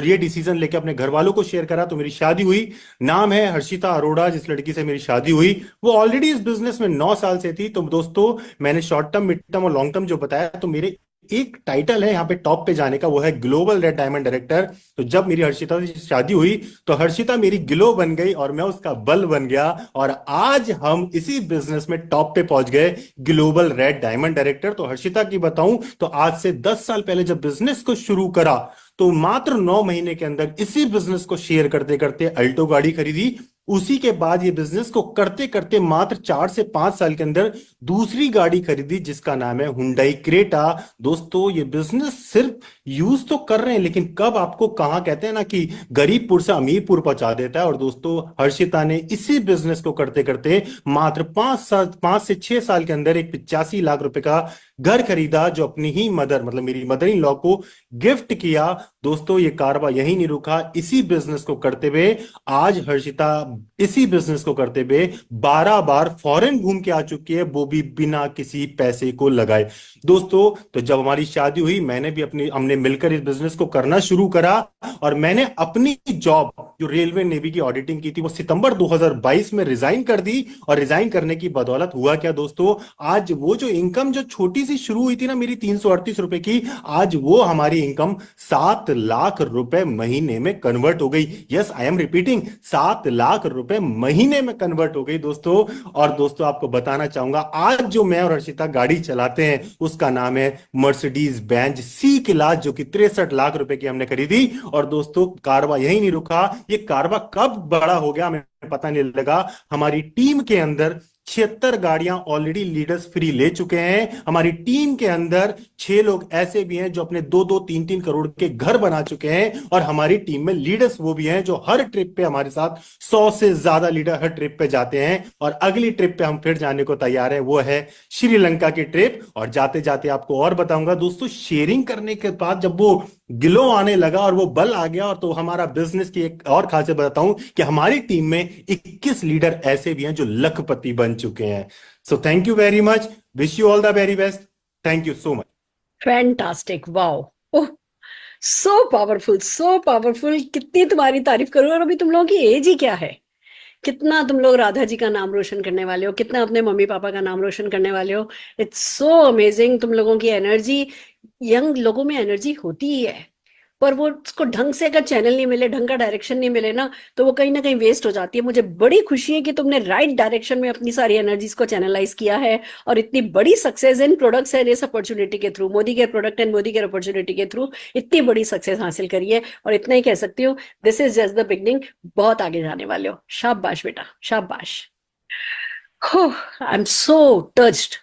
ये डिसीजन लेके अपने घर वालों को शेयर करा, तो मेरी शादी हुई। नाम है हर्षिता अरोड़ा, जिस लड़की से मेरी शादी हुई वो ऑलरेडी इस बिजनेस में 9 साल से थी। तो दोस्तों मैंने शॉर्ट टर्म, मिड टर्म और लॉन्ग टर्म जो बताया, तो मेरे एक टाइटल है यहाँ पे टॉप पे जाने का, वो है ग्लोबल रेड डायमंड डायरेक्टर। तो जब मेरी हर्षिता से शादी हुई तो हर्षिता मेरी ग्लो बन गई और मैं उसका बल बन गया, और आज हम इसी बिजनेस में टॉप पे पहुंच गए, ग्लोबल रेड डायमंड डायरेक्टर। तो हर्षिता की बताऊं तो आज से 10 साल पहले जब बिजनेस को शुरू करा, तो मात्र 9 महीने के अंदर इसी बिजनेस को शेयर करते करते अल्टो गाड़ी खरीदी। उसी के बाद ये बिजनेस को करते करते मात्र 4 से 5 साल के अंदर दूसरी गाड़ी खरीदी, जिसका नाम है हुंडई क्रेटा। दोस्तों ये बिजनेस सिर्फ यूज तो कर रहे हैं, लेकिन कब आपको कहाँ, कहते हैं ना कि गरीबपुर से अमीरपुर पहुंचा देता है। और दोस्तों हर्षिता ने इसी बिजनेस को करते करते मात्र 5 से 6 साल के अंदर एक 85 लाख रुपए का घर खरीदा, जो अपनी ही मदर, मतलब मेरी मदर इन लॉ को गिफ्ट किया। दोस्तों ये कारवा यही नहीं रुका, इसी बिजनेस को करते हुए आज हर्षिता इसी बिजनेस को करते हुए 12 बार फॉरेन घूम के आ चुकी है, वो भी बिना किसी पैसे को लगाए। दोस्तों तो जब हमारी शादी हुई, मैंने भी हमने मिलकर इस बिजनेस को करना शुरू करा, और मैंने अपनी जॉब जो रेलवे नेवी की ऑडिटिंग की थी वो सितंबर 2022 में रिजाइन कर दी। और रिजाइन करने की बदौलत हुआ क्या दोस्तों, आज वो जो इनकम जो छोटी सी शुरू हुई थी ना मेरी 338 रुपए की, आज वो हमारी इनकम 7 लाख रुपए महीने में कन्वर्ट हो गई। Yes I am repeating, 7 lakh रुपए महीने में कन्वर्ट हो गई दोस्तों। और दोस्तों आपको बताना चाहूंगा, आज जो मैं और हर्षिता गाड़ी चलाते हैं उसका नाम है मर्सिडीज बेंज सी क्लास, जो कि 63 लाख रुपए की हमने खरीदी। और दोस्तों कारवा यही नहीं रुका, ये कारवा कब बड़ा हो गया हमें पता नहीं लगा। हमारी टीम के अंदर 76 गाड़ियां ऑलरेडी लीडर्स फ्री ले चुके हैं। हमारी टीम के अंदर 6 लोग ऐसे भी हैं जो अपने 2-2, 3-3 करोड़ के घर बना चुके हैं। और हमारी टीम में लीडर्स वो भी हैं जो हर ट्रिप पे हमारे साथ 100 से ज्यादा लीडर हर ट्रिप पे जाते हैं। और अगली ट्रिप पे हम फिर जाने को तैयार है, वो है श्रीलंका की ट्रिप। और जाते जाते आपको और बताऊंगा दोस्तों, शेयरिंग करने के बाद जब वो ग्लो आने लगा और वो बल आ गया, और तो हमारा बिजनेस की एक और खासियत बताऊं कि हमारी टीम में 21 लीडर ऐसे भी हैं जो लखपति बन चुके हैं। सो thank you very much, wish you all the very best, thank you so much. Fantastic, wow, oh, so powerful, so powerful. कितनी तुम्हारी तारीफ करूं। और अभी तुम लोगों की एज ही क्या है, कितना तुम लोग राधा जी का नाम रोशन करने वाले हो, कितना अपने मम्मी पापा का नाम रोशन करने वाले हो। It's so amazing. तुम लोगों की एनर्जी, यंग लोगों में एनर्जी होती ही है, पर वो उसको ढंग से अगर चैनल नहीं मिले, ढंग का डायरेक्शन नहीं मिले ना, तो वो कहीं ना कहीं वेस्ट हो जाती है। मुझे बड़ी खुशी है कि तुमने राइट डायरेक्शन में अपनी सारी एनर्जीज को चैनलाइज किया है और इतनी बड़ी सक्सेस इन प्रोडक्ट्स एंड इस अपॉर्चुनिटी के through, Modi care product and Modi care opportunity के थ्रू इतनी बड़ी सक्सेस हासिल करी है। और इतना ही कह सकती हूँ, this is just the beginning. बहुत आगे जाने वाले हो। शाबाश बेटा, शाबाश। I am so touched.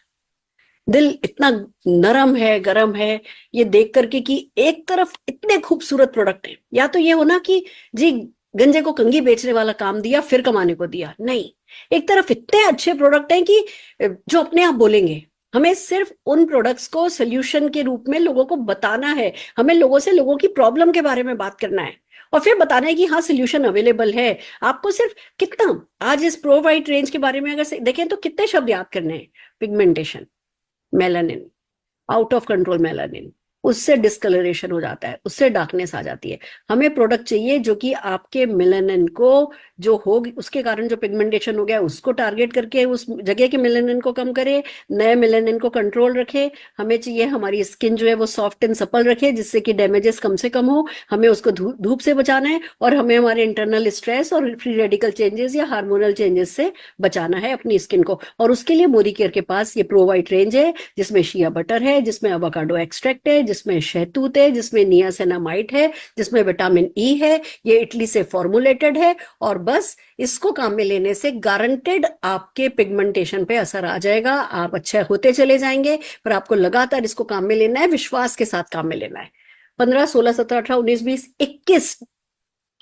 दिल इतना नरम है, गरम है ये देख करके कि एक तरफ इतने खूबसूरत प्रोडक्ट है, या तो ये हो ना कि जी गंजे को कंघी बेचने वाला काम दिया फिर कमाने को दिया, नहीं, एक तरफ इतने अच्छे प्रोडक्ट हैं कि जो अपने आप बोलेंगे। हमें सिर्फ उन प्रोडक्ट्स को सोल्यूशन के रूप में लोगों को बताना है, हमें लोगों से लोगों की प्रॉब्लम के बारे में बात करना है और फिर बताना है कि हाँ सोल्यूशन अवेलेबल है। आपको सिर्फ कितना, आज इस प्रो वाइट रेंज के बारे में अगर देखें तो कितने शब्द याद करने हैं। Pigmentation, melanin, out of control melanin, उससे डिस्कलरेशन हो जाता है, उससे डार्कनेस आ जाती है। हमें प्रोडक्ट चाहिए जो कि आपके मेलानिन को जो हो उसके कारण जो पिगमेंटेशन हो गया उसको टारगेट करके उस जगह के मेलानिन को कम करे, नए मेलानिन को कंट्रोल रखे। हमें चाहिए हमारी स्किन जो है वो सॉफ्ट एंड सपल रखे, जिससे कि डैमेजेस कम से कम हो। हमें उसको धूप से बचाना है और हमें हमारे इंटरनल स्ट्रेस और फ्री रेडिकल चेंजेस या हार्मोनल चेंजेस से बचाना है अपनी स्किन को। और उसके लिए मोदी केयर के पास ये प्रो वाइट रेंज है, जिसमें शिया बटर है, जिसमें एवोकाडो एक्सट्रैक्ट है, जिसमें शहतूत है, जिसमें नियासिनामाइड है, जिसमें विटामिन ई है। ये इटली से फॉर्मुलेटेड है और बस इसको काम में लेने से गारंटेड आपके पिगमेंटेशन पे असर आ जाएगा। आप अच्छे होते चले जाएंगे, पर आपको लगातार इसको काम में लेना है, विश्वास के साथ काम में लेना है। 15, 16, 17, 18, 19, 20,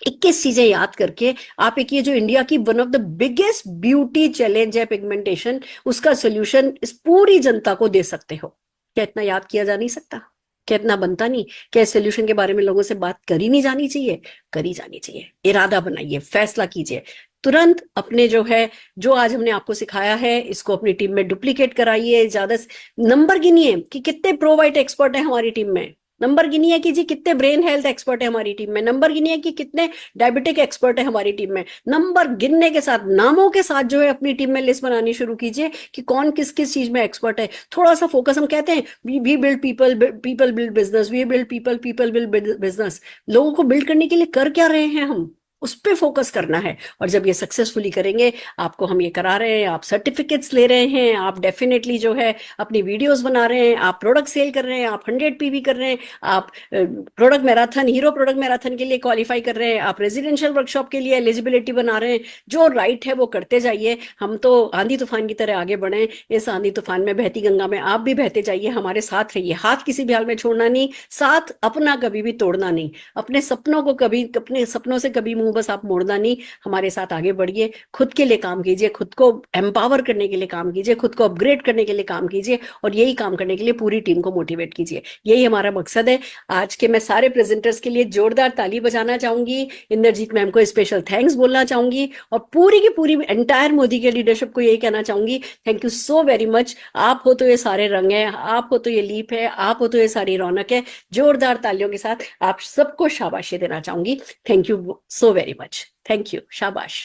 21 चीजें याद करके आप एक ये जो इंडिया की one of the biggest beauty challenge है पिगमेंटेशन, उसका सोल्यूशन इस पूरी जनता को दे सकते हो। क्या इतना याद किया जा नहीं सकता? क्या इतना बनता नहीं? क्या इस सोल्यूशन के बारे में लोगों से बात करी नहीं जानी चाहिए? करी जानी चाहिए। इरादा बनाइए, फैसला कीजिए, तुरंत अपने जो है, जो आज हमने आपको सिखाया है, इसको अपनी टीम में डुप्लीकेट कराइए। ज्यादा नंबर गिनिए कि कितने प्रोवाइट एक्सपर्ट है हमारी टीम में, नंबर गिनिए कि जी कितने ब्रेन हेल्थ एक्सपर्ट है हमारी टीम में, नंबर गिनिए कि कितने डायबिटिक एक्सपर्ट है हमारी टीम में। नंबर गिनने के साथ, नामों के साथ जो है अपनी टीम में लिस्ट बनानी शुरू कीजिए कि कौन किस किस चीज में एक्सपर्ट है। थोड़ा सा फोकस, हम कहते हैं we build people, people build business, we build people, people build business. लोगों को बिल्ड करने के लिए कर क्या रहे हैं हम, उस पे फोकस करना है। और जब ये सक्सेसफुली करेंगे, आपको हम ये करा रहे हैं, आप सर्टिफिकेट्स ले रहे हैं, आप डेफिनेटली जो है अपनी वीडियोस बना रहे हैं, आप प्रोडक्ट सेल कर रहे हैं, आप 100 PV कर रहे हैं, आप product marathon, hero product marathon के लिए क्वालिफाई कर रहे हैं, आप रेजिडेंशियल वर्कशॉप के लिए एलिजिबिलिटी बना रहे हैं। जो राइट है वो करते जाइए। हम तो आंधी तूफान की तरह आगे बढ़े, इस आंधी तूफान में बहती गंगा में आप भी बहते जाइए, हमारे साथ रहिए। हाथ किसी भी हाल में छोड़ना नहीं, साथ अपना कभी भी तोड़ना नहीं, अपने सपनों को कभी, अपने सपनों से कभी मुंह बस आप मोड़ना नहीं। हमारे साथ आगे बढ़िए, खुद के लिए काम कीजिए, खुद को एम्पावर करने के लिए काम कीजिए, खुद को अपग्रेड करने के लिए काम कीजिए और यही काम करने के लिए पूरी टीम को मोटिवेट कीजिए। यही हमारा मकसद है। आज के मैं सारे प्रेजेंटर्स के लिए जोरदार ताली बजाना चाहूंगी, इंद्रजीत मैम को स्पेशल थैंक्स बोलना चाहूंगी और पूरी की पूरी एंटायर मोदी के लीडरशिप को यही कहना चाहूंगी, thank you so very much. आप हो तो ये सारे रंग है, आप हो तो ये लीप है, आप हो तो ये सारी रौनक है। जोरदार तालियों के साथ आप सबको शाबाशी देना चाहूंगी। Thank you so very much. Thank you, शाबाश।